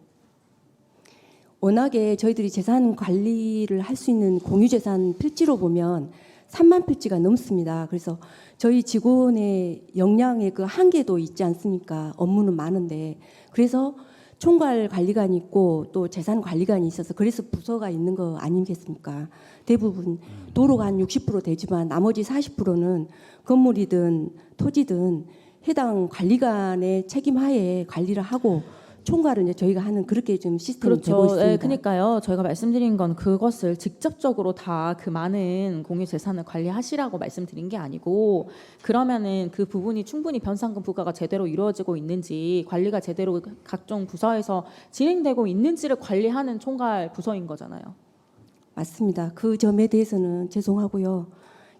워낙에 저희들이 재산 관리를 할 수 있는 공유재산 필지로 보면 3만 필지가 넘습니다. 그래서 저희 직원의 역량의 그 한계도 있지 않습니까? 업무는 많은데 그래서 총괄 관리관이 있고 또 재산 관리관이 있어서 그래서 부서가 있는 거 아니겠습니까? 대부분 도로가 한 60% 되지만 나머지 40%는 건물이든 토지든 해당 관리관의 책임하에 관리를 하고 총괄은 이제 저희가 하는 그렇게 좀 시스템이 되고 그렇죠. 있습니다. 네, 그러니까요. 저희가 말씀드린 건 그것을 직접적으로 다 그 많은 공유 재산을 관리하시라고 말씀드린 게 아니고 그러면은 그 부분이 충분히 변상금 부과가 제대로 이루어지고 있는지 관리가 제대로 각종 부서에서 진행되고 있는지를 관리하는 총괄 부서인 거잖아요. 맞습니다. 그 점에 대해서는 죄송하고요.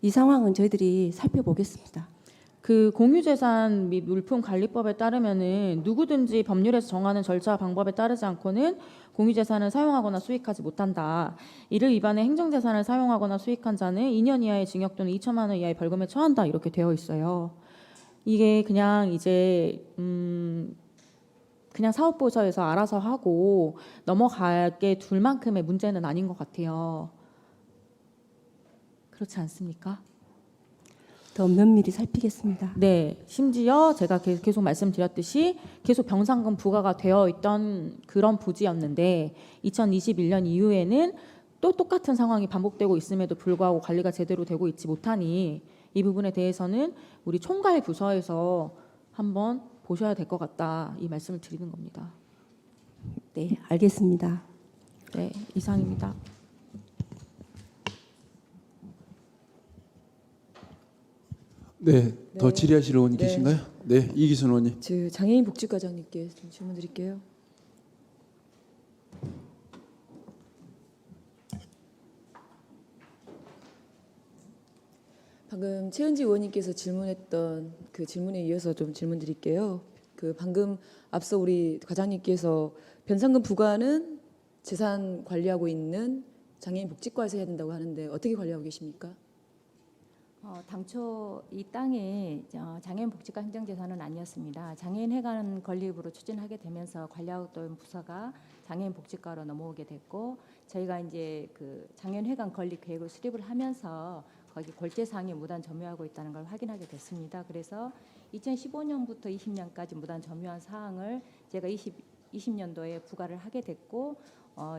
이 상황은 저희들이 살펴보겠습니다. 그 공유재산 및 물품관리법에 따르면은 누구든지 법률에서 정하는 절차와 방법에 따르지 않고는 공유재산을 사용하거나 수익하지 못한다. 이를 위반해 행정재산을 사용하거나 수익한 자는 2년 이하의 징역 또는 2천만 원 이하의 벌금에 처한다 이렇게 되어 있어요. 이게 그냥 이제 그냥 사업부서에서 알아서 하고 넘어가게 둘 만큼의 문제는 아닌 것 같아요. 그렇지 않습니까? 더 면밀히 살피겠습니다. 네, 심지어 제가 계속 말씀드렸듯이 계속 병상금 부과가 되어 있던 그런 부지였는데 2021년 이후에는 또 똑같은 상황이 반복되고 있음에도 불구하고 관리가 제대로 되고 있지 못하니 이 부분에 대해서는 우리 총괄 부서에서 한번 보셔야 될 것 같다, 이 말씀을 드리는 겁니다. 네, 알겠습니다. 네, 이상입니다. 네, 더 네. 질의하실 의원이 네. 계신가요? 네, 이기순 의원님. 장애인 복지과장님께 좀 질문 드릴게요. 방금 최은지 의원님께서 질문했던 그 질문에 이어서 좀 질문 드릴게요. 그 방금 앞서 우리 과장님께서 변상금 부과는 재산 관리하고 있는 장애인 복지과에서 해야 된다고 하는데 어떻게 관리하고 계십니까? 당초 이 땅이 장애인 복지과 행정재산은 아니었습니다. 장애인 회관 건립으로 추진하게 되면서 관리하던 부서가 장애인 복지과로 넘어오게 됐고, 저희가 이제 그 장애인 회관 건립 계획을 수립을 하면서 거기 골재상이 무단 점유하고 있다는 걸 확인하게 됐습니다. 그래서 2015년부터 20년까지 무단 점유한 사항을 제가 20년도에 부과를 하게 됐고,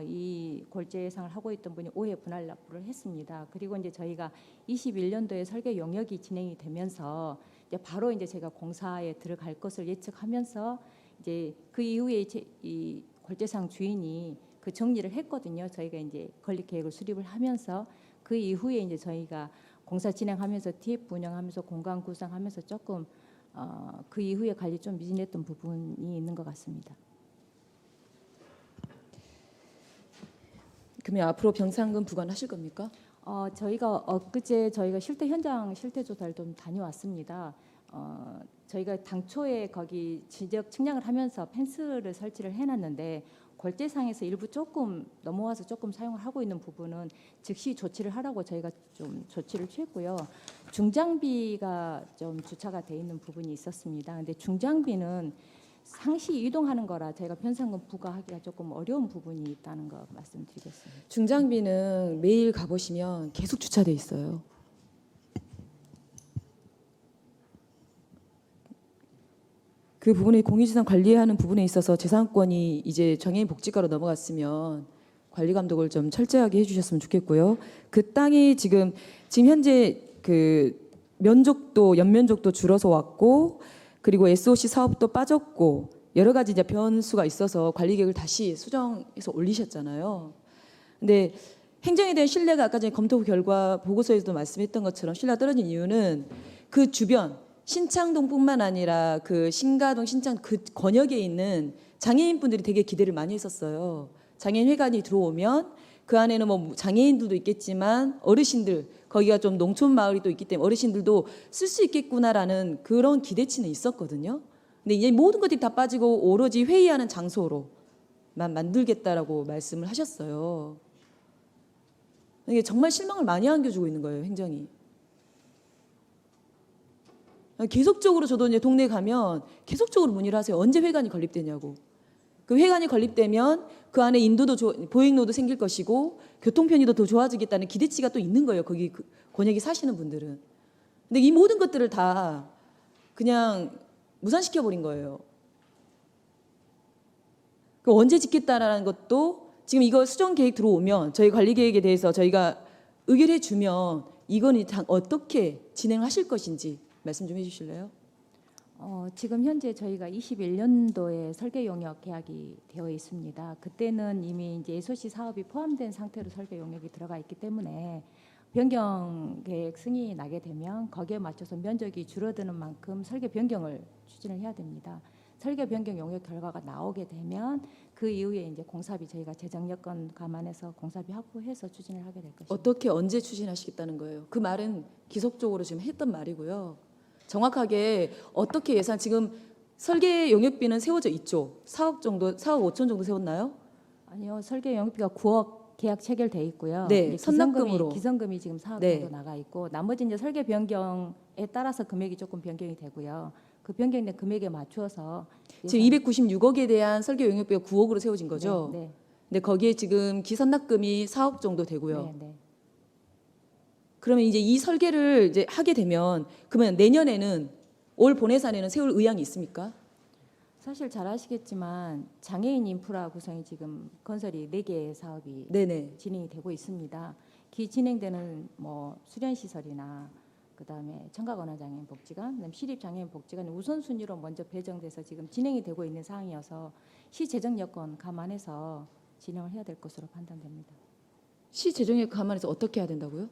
이 골재 예상을 하고 있던 분이 5회 분할 납부를 했습니다. 그리고 이제 저희가 21년도에 설계 용역이 진행이 되면서 이제 바로 이제 제가 공사에 들어갈 것을 예측하면서 이제 그 이후에 이 골재상 주인이 그 정리를 했거든요. 저희가 이제 건립 계획을 수립을 하면서 그 이후에 이제 저희가 공사 진행하면서 TF 운영하면서 공간 구상하면서 조금 그 이후에 관리 좀 미진했던 부분이 있는 것 같습니다. 그러면 앞으로 병상금 부과하실 겁니까? 저희가 엊그제 저희가 현장 실태 조사를 좀 다녀왔습니다. 저희가 당초에 거기 지적 측량을 하면서 펜스를 설치를 해놨는데 골재상에서 일부 조금 넘어와서 조금 사용을 하고 있는 부분은 즉시 조치를 하라고 저희가 좀 조치를 취했고요. 중장비가 좀 주차가 돼 있는 부분이 있었습니다. 근데 중장비는 상시 이동하는 거라 저희가 변상금 부과하기가 조금 어려운 부분이 있다는 거 말씀드리겠습니다. 중장비는 매일 가보시면 계속 주차돼 있어요. 그 부분에 공유재산 관리하는 부분에 있어서 재산권이 이제 장애인 복지과로 넘어갔으면 관리 감독을 좀 철저하게 해주셨으면 좋겠고요. 그 땅이 지금 현재 그 면적도 연면적도 줄어서 왔고, 그리고 SOC 사업도 빠졌고 여러 가지 이제 변수가 있어서 관리 계획을 다시 수정해서 올리셨잖아요. 근데 행정에 대한 신뢰가 아까 전에 검토 결과 보고서에서도 말씀했던 것처럼 신뢰가 떨어진 이유는 그 주변 신창동뿐만 아니라 그 신가동, 신창 그 권역에 있는 장애인분들이 되게 기대를 많이 했었어요. 장애인 회관이 들어오면 그 안에는 뭐 장애인들도 있겠지만 어르신들, 거기가 좀 농촌 마을이 또 있기 때문에 어르신들도 쓸 수 있겠구나라는 그런 기대치는 있었거든요. 근데 이제 모든 것들이 다 빠지고 오로지 회의하는 장소로만 만들겠다라고 말씀을 하셨어요. 이게 정말 실망을 많이 안겨주고 있는 거예요, 행정이. 계속적으로 저도 이제 동네 가면 계속적으로 문의를 하세요. 언제 회관이 건립되냐고. 그 회관이 건립되면 그 안에 인도도 보행로도 생길 것이고 교통 편의도 더 좋아지겠다는 기대치가 또 있는 거예요. 거기 그 권역에 사시는 분들은. 근데 이 모든 것들을 다 그냥 무산시켜 버린 거예요. 그 언제 짓겠다라는 것도 지금 이거 수정 계획 들어오면 저희 관리 계획에 대해서 저희가 의결해 주면 이건 어떻게 진행하실 것인지 말씀 좀 해주실래요? 지금 현재 저희가 21년도에 설계 용역 계약이 되어 있습니다. 그때는 이미 이제 SOC 사업이 포함된 상태로 설계 용역이 들어가 있기 때문에 변경 계획 승인이 나게 되면 거기에 맞춰서 면적이 줄어드는 만큼 설계 변경을 추진을 해야 됩니다. 설계 변경 용역 결과가 나오게 되면 그 이후에 이제 공사비 저희가 재정 여건 감안해서 공사비 확보해서 추진을 하게 될 것입니다. 어떻게 언제 추진하시겠다는 거예요? 그 말은 기속적으로 지금 했던 말이고요. 정확하게 어떻게 예산 지금 설계 용역비는 세워져 있죠. 4억 5천 정도 세웠나요? 아니요, 설계 용역비가 9억 계약 체결돼 있고요. 네, 이제 선납금으로. 기성금이 지금 4억 네. 정도 나가 있고 나머지 이제 설계 변경에 따라서 금액이 조금 변경이 되고요. 그 변경된 금액에 맞추어서 지금 296억에 대한 설계 용역비가 9억으로 세워진 거죠. 네, 근데 거기에 지금 기선납금이 4억 정도 네, 되고요. 네, 네. 그러면 이제 이 설계를 이제 하게 되면 그러면 내년에는 올 본예산에는 세울 의향이 있습니까? 사실 잘 아시겠지만 장애인 인프라 구성이 지금 건설이 4개의 사업이 네네. 진행이 되고 있습니다. 기 진행되는 뭐 수련 시설이나 그다음에 청각 언어 장애인 복지관, 그다음 시립 장애인 복지관 우선순위로 먼저 배정돼서 지금 진행이 되고 있는 상황이어서 시 재정 여건 감안해서 진행을 해야 될 것으로 판단됩니다. 시 재정에 감안해서 어떻게 해야 된다고요?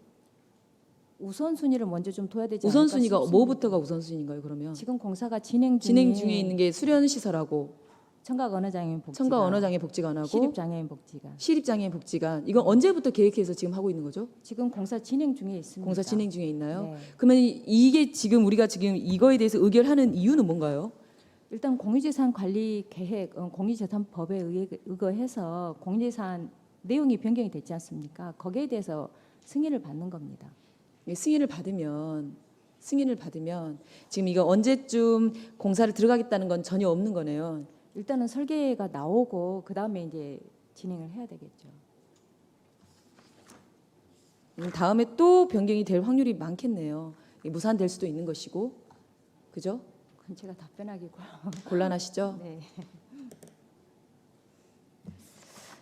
우선순위를 먼저 좀 둬야 되지 않을까 우선순위가 싶습니다. 뭐부터가 우선순위인가요? 그러면 지금 공사가 진행 진행 중에 있는 게 수련 시설하고 청각 언어 장애인 복지관, 청각 언어 장애 복지관하고 시립 장애인 복지관 시립 장애인 복지관 이건 언제부터 계획해서 지금 하고 있는 거죠? 지금 공사 진행 중에 있습니다. 공사 진행 중에 있나요? 네. 그러면 이게 지금 우리가 지금 이거에 대해서 의결하는 이유는 뭔가요? 일단 공유재산 관리 계획, 공유재산법에 의거해서 공유재산 내용이 변경이 됐지 않습니까? 거기에 대해서 승인을 받는 겁니다. 예, 승인을 받으면 지금 이거 언제쯤 공사를 들어가겠다는 건 전혀 없는 거네요. 일단은 설계가 나오고 그 다음에 이제 진행을 해야 되겠죠. 다음에 또 변경이 될 확률이 많겠네요. 무산될 수도 있는 것이고, 그죠? 그건 제가 답변하기 곤란하시죠? 네.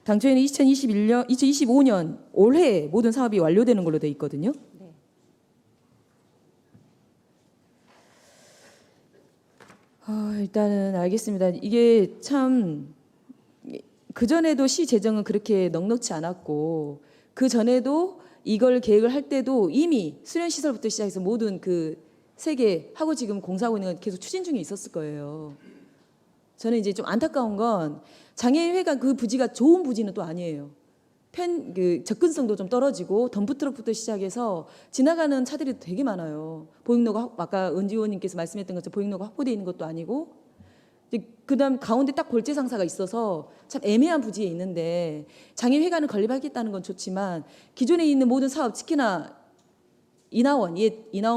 당초에는 2025년 올해 모든 사업이 완료되는 걸로 돼 있거든요. 네. 일단은 알겠습니다. 이게 참 그전에도 시 재정은 그렇게 넉넉지 않았고 그 전에도 이걸 계획을 할 때도 이미 수련 시설부터 시작해서 모든 그 세계 하고 지금 공사하고 있는 건 계속 추진 중에 있었을 거예요. 저는 이제 좀 안타까운 건 장애인회관 그 부지가 좋은 부지는 또 아니에요. 그 접근성도 좀 떨어지고 덤프트럭부터 시작해서 지나가는 차들이 되게 많아요. 보행로가 아까 은지 의원님께서 말씀했던 것처럼 보행로가 확보되어 있는 것도 아니고 그다음 가운데 딱 골재 상사가 있어서 참 애매한 부지에 있는데 장애회관을 건립하겠다는 건 좋지만 기존에 있는 모든 사업 특히나 이나원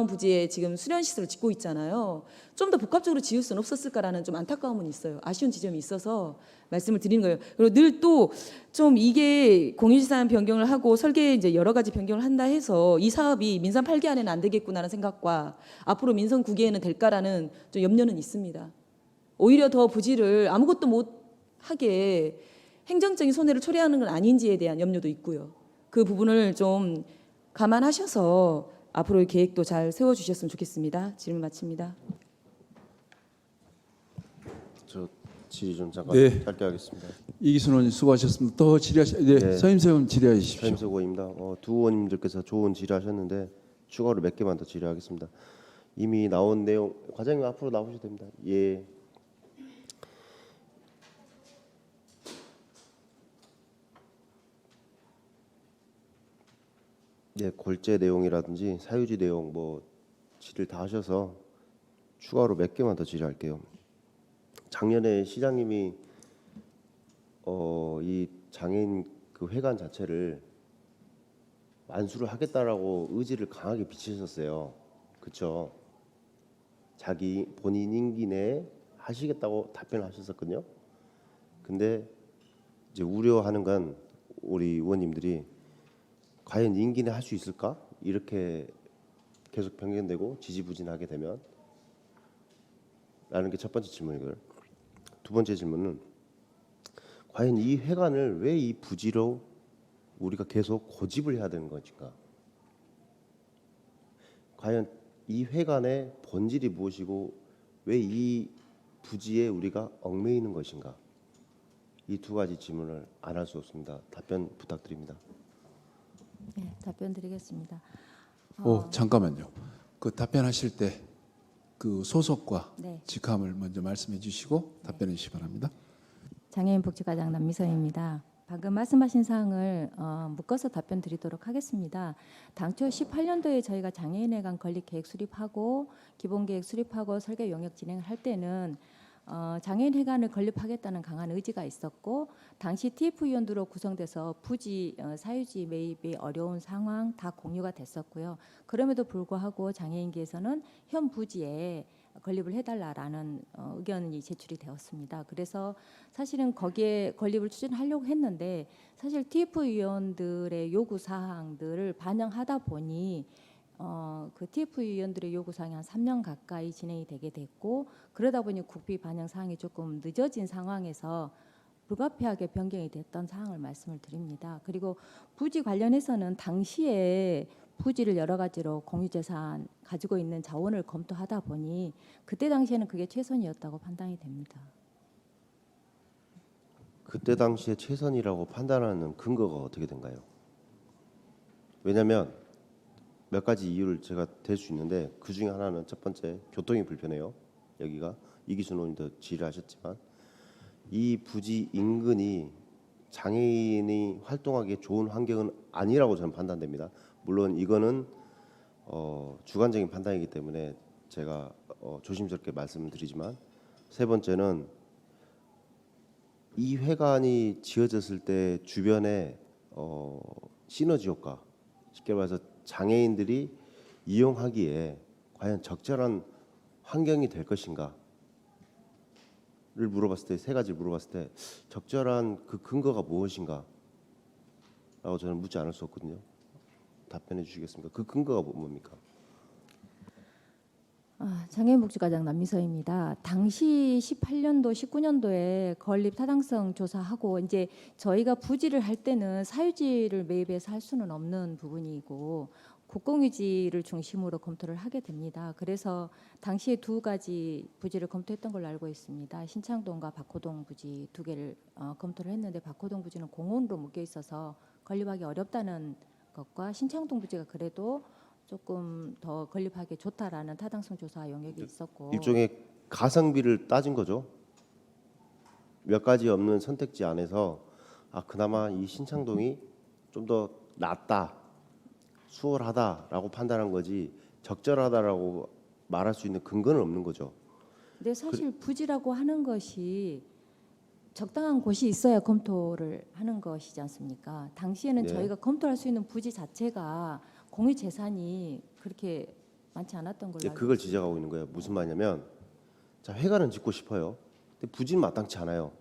부지에 지금 수련 시설을 짓고 있잖아요. 좀 더 복합적으로 지을 수는 없었을까라는 좀 안타까움은 있어요. 아쉬운 지점이 있어서 말씀을 드리는 거예요. 그리고 늘 또 좀 이게 공유재산 변경을 하고 설계 이제 여러 가지 변경을 한다 해서 이 사업이 민선 8기 안에는 안 되겠구나라는 생각과 앞으로 민선 9기에는 될까라는 좀 염려는 있습니다. 오히려 더 부지를 아무것도 못 하게 행정적인 손해를 초래하는 건 아닌지에 대한 염려도 있고요. 그 부분을 좀 감안하셔서 앞으로의 계획도 잘 세워주셨으면 좋겠습니다. 질문 마칩니다. 저 질의 좀 잠깐 네. 짧게 하겠습니다. 이기순 의원님 수고하셨습니다. 더 질의하시. 네, 서임세 의원 질의하십시오. 서임석 의원입니다. 두 의원님들께서 좋은 질의하셨는데 추가로 몇 개만 더 질의하겠습니다. 이미 나온 내용 과장님 앞으로 나오셔도 됩니다. 예. 네, 골재 내용이라든지 사유지 내용 뭐 질의를 다 하셔서 추가로 몇 개만 더 질의할게요. 작년에 시장님이 이 장애인 그 회관 자체를 완수를 하겠다라고 의지를 강하게 비치셨어요. 그렇죠? 자기 본인 임기 내에 하시겠다고 답변을 하셨었거든요. 근데 이제 우려하는 건 우리 의원님들이 과연 임기 내에 할 수 있을까? 이렇게 계속 변경되고 지지부진하게 되면 라는 게 첫 번째 질문이고요. 두 번째 질문은 과연 이 회관을 왜 이 부지로 우리가 계속 고집을 해야 되는 것인가? 과연 이 회관의 본질이 무엇이고 왜 이 부지에 우리가 얽매이는 것인가? 이 두 가지 질문을 안 할 수 없습니다. 답변 부탁드립니다. 네, 답변 드리겠습니다. 잠깐만요. 그 답변하실 때 그 소속과 네. 직함을 먼저 말씀해 주시고 답변해 주시기 바랍니다. 장애인 복지과장 남미서입니다. 방금 말씀하신 사항을 묶어서 답변 드리도록 하겠습니다. 당초 18년도에 저희가 장애인회관 건립 계획 수립하고 기본 계획 수립하고 설계 용역 진행을 할 때는 장애인회관을 건립하겠다는 강한 의지가 있었고 당시 TF위원들로 구성돼서 부지 사유지 매입이 어려운 상황 다 공유가 됐었고요. 그럼에도 불구하고 장애인계에서는 현 부지에 건립을 해달라라는 의견이 제출이 되었습니다. 그래서 사실은 거기에 건립을 추진하려고 했는데 사실 TF위원들의 요구 사항들을 반영하다 보니 그 TF위원들의 요구 사항이 한 3년 가까이 진행이 되게 됐고 그러다 보니 국비 반영 사항이 조금 늦어진 상황에서 불가피하게 변경이 됐던 사항을 말씀을 드립니다. 그리고 부지 관련해서는 당시에 부지를 여러 가지로 공유재산 가지고 있는 자원을 검토하다 보니 그때 당시에는 그게 최선이었다고 판단이 됩니다. 그때 당시에 최선이라고 판단하는 근거가 어떻게 된가요? 왜냐하면 몇 가지 이유를 제가 댈 수 있는데 그 중에 하나는 첫 번째 교통이 불편해요. 여기가 이기순 의원님도 질의하셨지만 이 부지 인근이 장애인이 활동하기에 좋은 환경은 아니라고 저는 판단됩니다. 물론 이거는 주관적인 판단이기 때문에 제가 조심스럽게 말씀을 드리지만 세 번째는 이 회관이 지어졌을 때 주변에 시너지 효과 쉽게 말해서 장애인들이 이용하기에 과연 적절한 환경이 될 것인가를 물어봤을 때 세 가지 물어봤을 때 적절한 그 근거가 무엇인가라고 저는 묻지 않을 수 없거든요. 답변해 주시겠습니까? 그 근거가 뭡니까? 장애인복지과장 남미서입니다. 당시 18년도, 19년도에 건립 타당성 조사하고 이제 저희가 부지를 할 때는 사유지를 매입해서 할 수는 없는 부분이고 국공유지를 중심으로 검토를 하게 됩니다. 그래서 당시에 두 가지 부지를 검토했던 걸로 알고 있습니다. 신창동과 박호동 부지 두 개를 검토를 했는데 박호동 부지는 공원으로 묶여 있어서 건립하기 어렵다는 것과 신창동 부지가 그래도 조금 더 건립하기 좋다라는 타당성 조사 영역이 있었고 일종의 가성비를 따진 거죠. 몇 가지 없는 선택지 안에서 그나마 이 신창동이 좀 더 낫다, 수월하다라고 판단한 거지 적절하다라고 말할 수 있는 근거는 없는 거죠. 근데 사실 부지라고 하는 것이 적당한 곳이 있어야 검토를 하는 것이지 않습니까? 당시에는 네. 저희가 검토할 수 있는 부지 자체가 공유 재산이 그렇게 많지 않았던 걸로 알고 그걸 있습니다. 지적하고 있는 거예요. 무슨 말이냐면 자 회관은 짓고 싶어요. 근데 부지는 마땅치 않아요.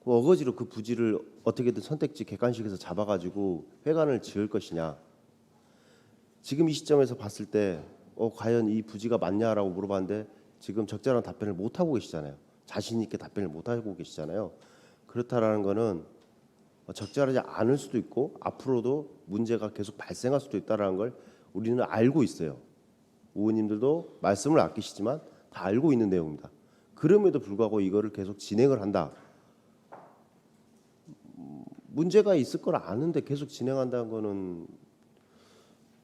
그 어거지로 그 부지를 어떻게든 선택지 객관식에서 잡아가지고 회관을 지을 것이냐. 지금 이 시점에서 봤을 때 과연 이 부지가 맞냐라고 물어봤는데 지금 적절한 답변을 못 하고 계시잖아요. 자신 있게 답변을 못 하고 계시잖아요. 그렇다라는 거는 적절하지 않을 수도 있고 앞으로도 문제가 계속 발생할 수도 있다라는 걸 우리는 알고 있어요. 의원님들도 말씀을 아끼시지만 다 알고 있는 내용입니다. 그럼에도 불구하고 이거를 계속 진행을 한다. 문제가 있을 걸 아는데 계속 진행한다는 거는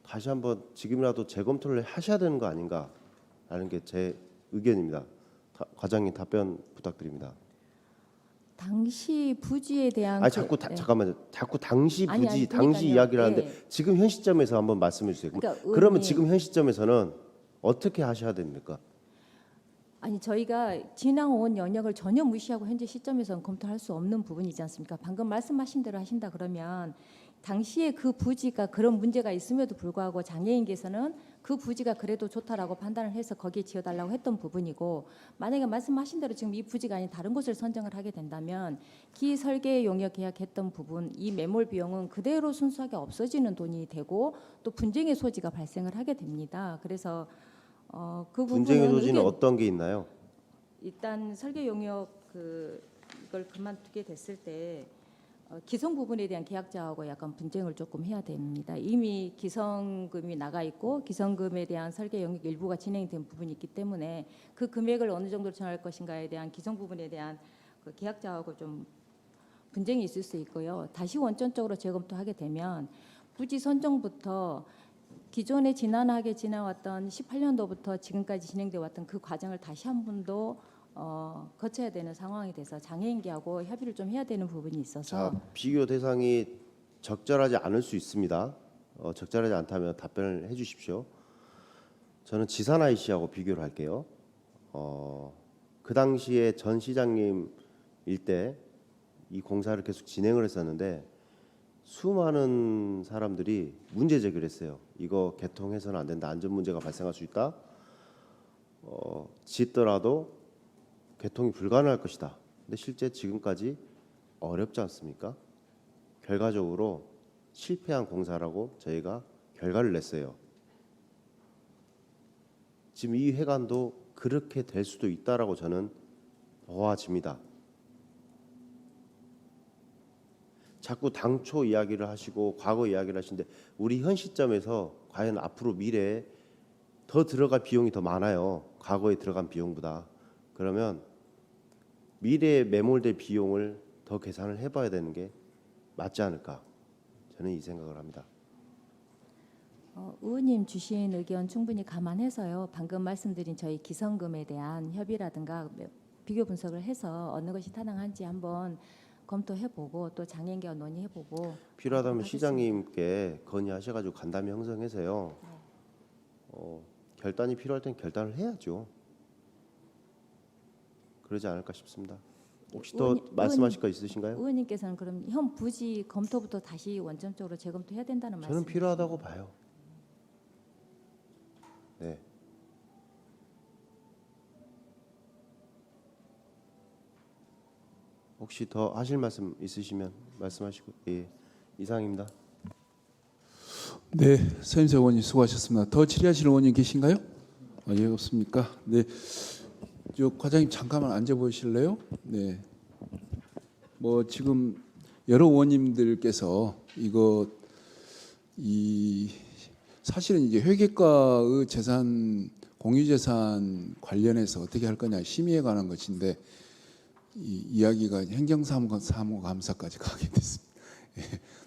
다시 한번 지금이라도 재검토를 하셔야 되는 거 아닌가라는 게 제 의견입니다. 과장님 답변 부탁드립니다. 당시 부지에 대한 잠깐만요. 자꾸 당시 아니, 부지, 그러니까요. 당시 이야기를 하는데 예. 지금 현 시점에서 한번 말씀해 주세요. 그러니까 그러면 의원님, 지금 현 시점에서는 어떻게 하셔야 됩니까? 아니 저희가 지나온 영역을 전혀 무시하고 현재 시점에서는 검토할 수 없는 부분이지 않습니까? 방금 말씀하신 대로 하신다 그러면 당시에 그 부지가 그런 문제가 있음에도 불구하고 장애인께서는 그 부지가 그래도 좋다라고 판단을 해서 거기에 지어달라고 했던 부분이고 만약에 말씀하신 대로 지금 이 부지가 아닌 다른 곳을 선정을 하게 된다면 기설계 용역 계약했던 부분 이 매몰 비용은 그대로 순수하게 없어지는 돈이 되고 또 분쟁의 소지가 발생을 하게 됩니다. 그래서 그 분쟁의 부분은 소지는 어떤 게 있나요? 일단 설계 용역 이걸 그만두게 됐을 때 기성 부분에 대한 계약자하고 약간 분쟁을 조금 해야 됩니다. 이미 기성금이 나가 있고 기성금에 대한 설계 영역 일부가 진행된 부분이 있기 때문에 그 금액을 어느 정도로 정할 것인가에 대한 기성 부분에 대한 그 계약자하고 좀 분쟁이 있을 수 있고요. 다시 원점적으로 재검토하게 되면 부지 선정부터 기존에 지난하게 지나왔던 18년도부터 지금까지 진행돼 왔던 그 과정을 다시 한 번 더 거쳐야 되는 상황이 돼서 장애인계하고 협의를 좀 해야 되는 부분이 있어서 자, 비교 대상이 적절하지 않을 수 있습니다. 적절하지 않다면 답변을 해주십시오. 저는 지산 IC하고 비교를 할게요. 그 당시에 전 시장님일 때 이 공사를 계속 진행을 했었는데 수많은 사람들이 문제 제기를 했어요. 이거 개통해서는 안 된다. 안전 문제가 발생할 수 있다. 짓더라도 개통이 불가능할 것이다. 근데 실제 지금까지 어렵지 않습니까? 결과적으로 실패한 공사라고 저희가 결과를 냈어요. 지금 이 회관도 그렇게 될 수도 있다라고 저는 보아집니다. 자꾸 당초 이야기를 하시고 과거 이야기를 하시는데 우리 현 시점에서 과연 앞으로 미래에 더 들어갈 비용이 더 많아요. 과거에 들어간 비용보다. 그러면 미래에 매몰될 비용을 더 계산을 해봐야 되는 게 맞지 않을까. 저는 이 생각을 합니다. 의원님 주신 의견 충분히 감안해서요. 방금 말씀드린 저희 기성금에 대한 협의라든가 비교 분석을 해서 어느 것이 타당한지 한번 검토해보고 또 장애인계와 논의해보고 필요하다면 시장님께 건의하셔가지고 간담회 형성해서요. 결단이 필요할 땐 결단을 해야죠. 그러지 않을까 싶습니다. 혹시 더 말씀하실 거 있으신가요? 의원님께서는 그럼 현 부지 검토부터 다시 원점적으로 재검토해야 된다는 말씀? 저는 필요하다고 봐요. 네. 혹시 더 하실 말씀 있으시면 말씀하시고. 예, 이상입니다. 네, 서임세 의원님 수고하셨습니다. 더 질의하실 의원님 계신가요? 예, 없습니까? 네, 저 과장님 잠깐만 앉아 보실래요? 네, 뭐 지금 여러 의원님들께서 이거 사실은 이제 회계과의 재산 공유재산 관련해서 어떻게 할 거냐 심의에 관한 것인데 이 이야기가 행정사무감사까지 가게 됐습니다. 예,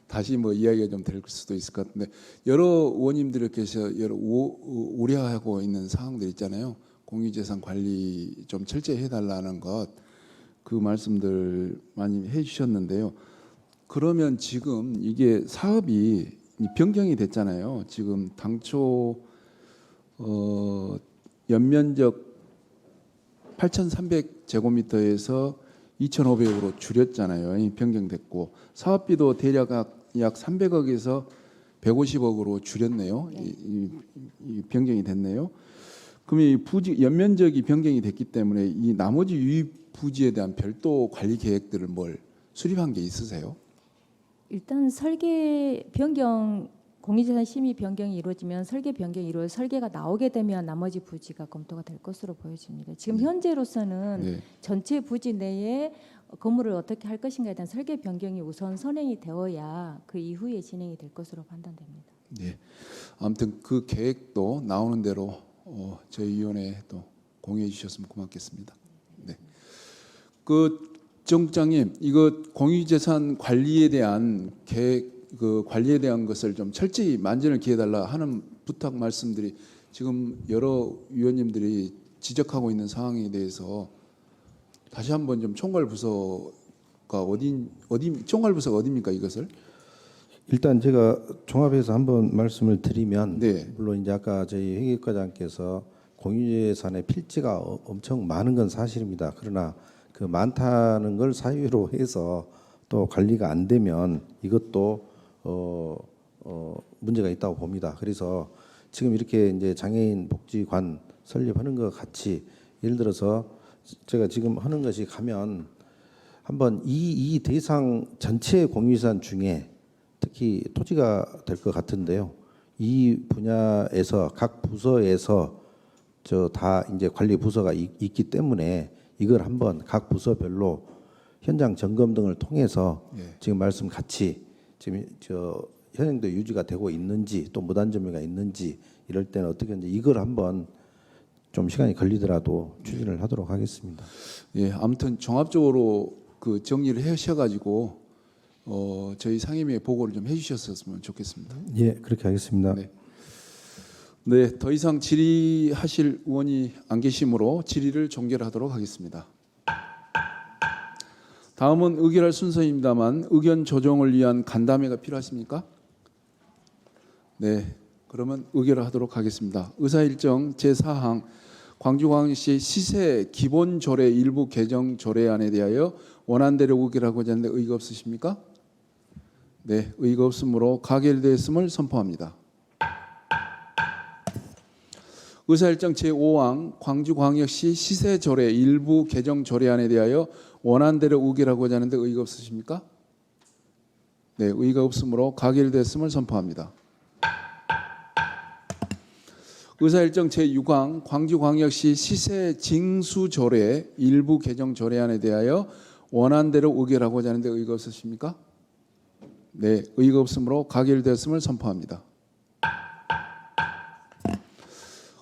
다시 뭐 이야기가 좀 될 수도 있을 것 같은데 여러 의원님들께서 여러 우려하고 있는 사항들 있잖아요. 공유재산 관리 좀 철저히 해달라는 것 그 말씀들 많이 해주셨는데요. 그러면 지금 이게 사업이 변경이 됐잖아요. 지금 당초 연면적 8,300제곱미터에서 2,500으로 줄였잖아요. 변경됐고 사업비도 대략 약 300억에서 150억으로 줄였네요. 이 변경이 됐네요. 그럼 이 부지 연면적이 변경이 됐기 때문에 이 나머지 유입 부지에 대한 별도 관리 계획들을 뭘 수립한 게 있으세요? 일단 설계 변경 공유재산 심의 변경이 이루어지면 설계 변경이 이루어 설계가 나오게 되면 나머지 부지가 검토가 될 것으로 보여집니다. 지금 현재로서는 네. 전체 부지 내에 건물을 어떻게 할 것인가에 대한 설계 변경이 우선 선행이 되어야 그 이후에 진행이 될 것으로 판단됩니다. 네. 아무튼 그 계획도 나오는 대로 저희 위원회에 또 공유해 주셨으면 고맙겠습니다. 네. 그 정국장님, 이거 공유재산 관리에 대한 계획, 그 관리에 대한 것을 좀 철저히 만전을 기해달라 하는 부탁 말씀들이 지금 여러 위원님들이 지적하고 있는 상황에 대해서 다시 한번 좀 총괄부서가 총괄부서가 어디입니까 이것을? 일단 제가 종합해서 한번 말씀을 드리면 네. 물론 이제 아까 저희 회계과장께서 공유재산의 필지가 엄청 많은 건 사실입니다. 그러나 그 많다는 걸 사유로 해서 또 관리가 안 되면 이것도 문제가 있다고 봅니다. 그래서 지금 이렇게 이제 장애인 복지관 설립하는 것 같이 예를 들어서 제가 지금 하는 것이 가면 한번 이 대상 전체 공유재산 중에 특히 토지가 될 것 같은데요. 이 분야에서 각 부서에서 다 이제 관리 부서가 있기 때문에 이걸 한번 각 부서별로 현장 점검 등을 통해서 지금 말씀 같이 지금 현행도 유지가 되고 있는지 또 무단 점유가 있는지 이럴 때는 어떻게 이제 이걸 한번 좀 시간이 걸리더라도 추진을 하도록 하겠습니다. 예, 아무튼 종합적으로 그 정리를 하셔가지고 저희 상임위에 보고를 좀 해주셨으면 좋겠습니다. 예, 그렇게 하겠습니다. 네. 네, 더 이상 질의하실 의원이 안 계시므로 질의를 종결하도록 하겠습니다. 다음은 의결할 순서입니다만 의견 조정을 위한 간담회가 필요하십니까? 네, 그러면 의결하도록 하겠습니다. 의사일정 제4항 광주광역시 시세 기본 조례 일부 개정 조례안에 대하여 원안대로 의결하고자 하는데 의의가 없으십니까? 네, 의의가 없으므로 가결되었음을 선포합니다. 의사일정 제5항 광주광역시 시세조례 일부 개정 조례안에 대하여 원안대로 의결하고자 하는데 의의가 없으십니까? 네, 의의가 없으므로 가결되었음을 선포합니다. 의사일정 제6항 광주광역시 시세징수조례 일부 개정 조례안에 대하여 원안대로 의결하고자 하는데 의의가 없으십니까? 네, 의의가 없으므로 가결되었음을 선포합니다.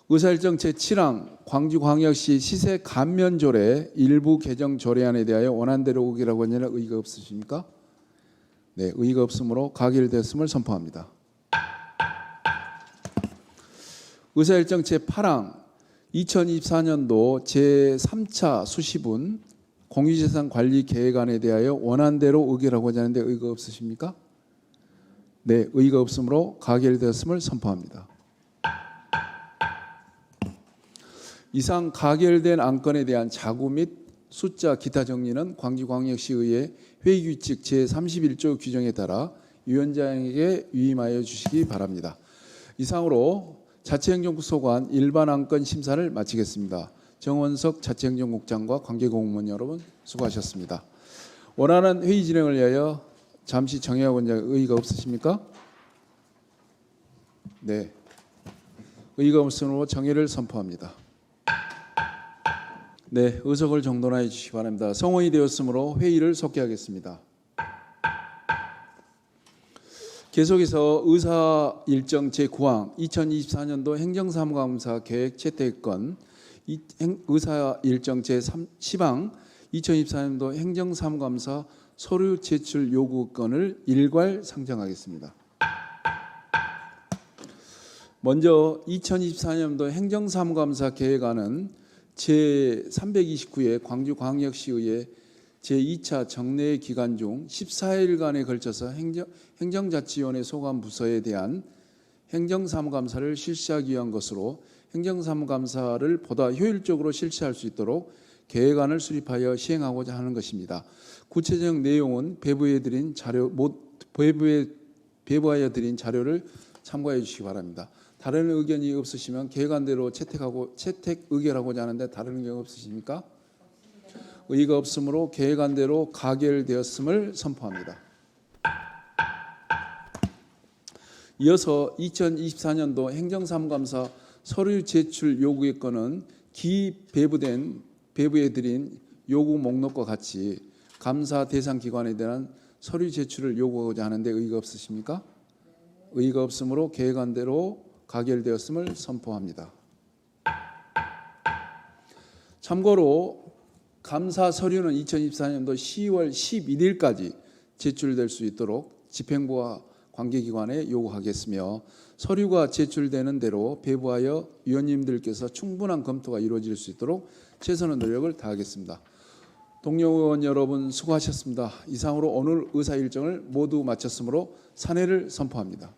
의사일정 제7항 광주광역시 시세감면조례 일부 개정 조례안에 대하여 원안대로 의결하고자 하는 의의가 없으십니까? 네, 의의가 없으므로 가결되었음을 선포합니다. 의사일정 제8항 2024년도 제3차 수시분 공유재산 관리 계획안에 대하여 원안대로 의결하고자 하는데 의의가 없으십니까? 네, 의의가 없으므로 가결되었음을 선포합니다. 이상 가결된 안건에 대한 자구 및 숫자 기타 정리는 광주광역시의회 회의규칙 제31조 규정에 따라 위원장에게 위임하여 주시기 바랍니다. 이상으로 자치행정국 소관 일반 안건 심사를 마치겠습니다. 정원석 자치행정국장과 관계공무원 여러분 수고하셨습니다. 원활한 회의 진행을 위하여 잠시 정혜학 원장 의의가 없으십니까? 네, 의의가 없으므로 정회를 선포합니다. 네, 의석을 정돈하여 주시기 바랍니다. 성원이 되었으므로 회의를 속개하겠습니다. 계속해서 의사 일정 제9항 2024년도 행정사무감사 계획 채택건 의사 일정 제10항 2024년도 행정사무감사 서류 제출 요구건을 일괄 상정하겠습니다. 먼저 2024년도 행정사무감사 계획안은 제329회 광주광역시의회 제2차 정례 기간 중 14일간에 걸쳐서 행정자치위원회 소관 부서에 대한 행정사무감사를 실시하기 위한 것으로 행정사무감사를 보다 효율적으로 실시할 수 있도록 계획안을 수립하여 시행하고자 하는 것입니다. 구체적 내용은 배부하여 드린 자료를 참고해 주시기 바랍니다. 다른 의견이 없으시면 계획안대로 채택 의결하고자 하는데 다른 의견 없으십니까? 의의가 없으므로 계획안대로 가결되었음을 선포합니다. 이어서 2024년도 행정사무감사 서류 제출 요구의 건은 배부해 드린 요구 목록과 같이 감사 대상 기관에 대한 서류 제출을 요구하고자 하는데 의의가 없으십니까? 의의가 없으므로 계획안대로 가결되었음을 선포합니다. 참고로 감사 서류는 2024년도 10월 11일까지 제출될 수 있도록 집행부와 관계기관에 요구하겠으며 서류가 제출되는 대로 배부하여 위원님들께서 충분한 검토가 이루어질 수 있도록 최선의 노력을 다하겠습니다. 동료 의원 여러분 수고하셨습니다. 이상으로 오늘 의사 일정을 모두 마쳤으므로 산회를 선포합니다.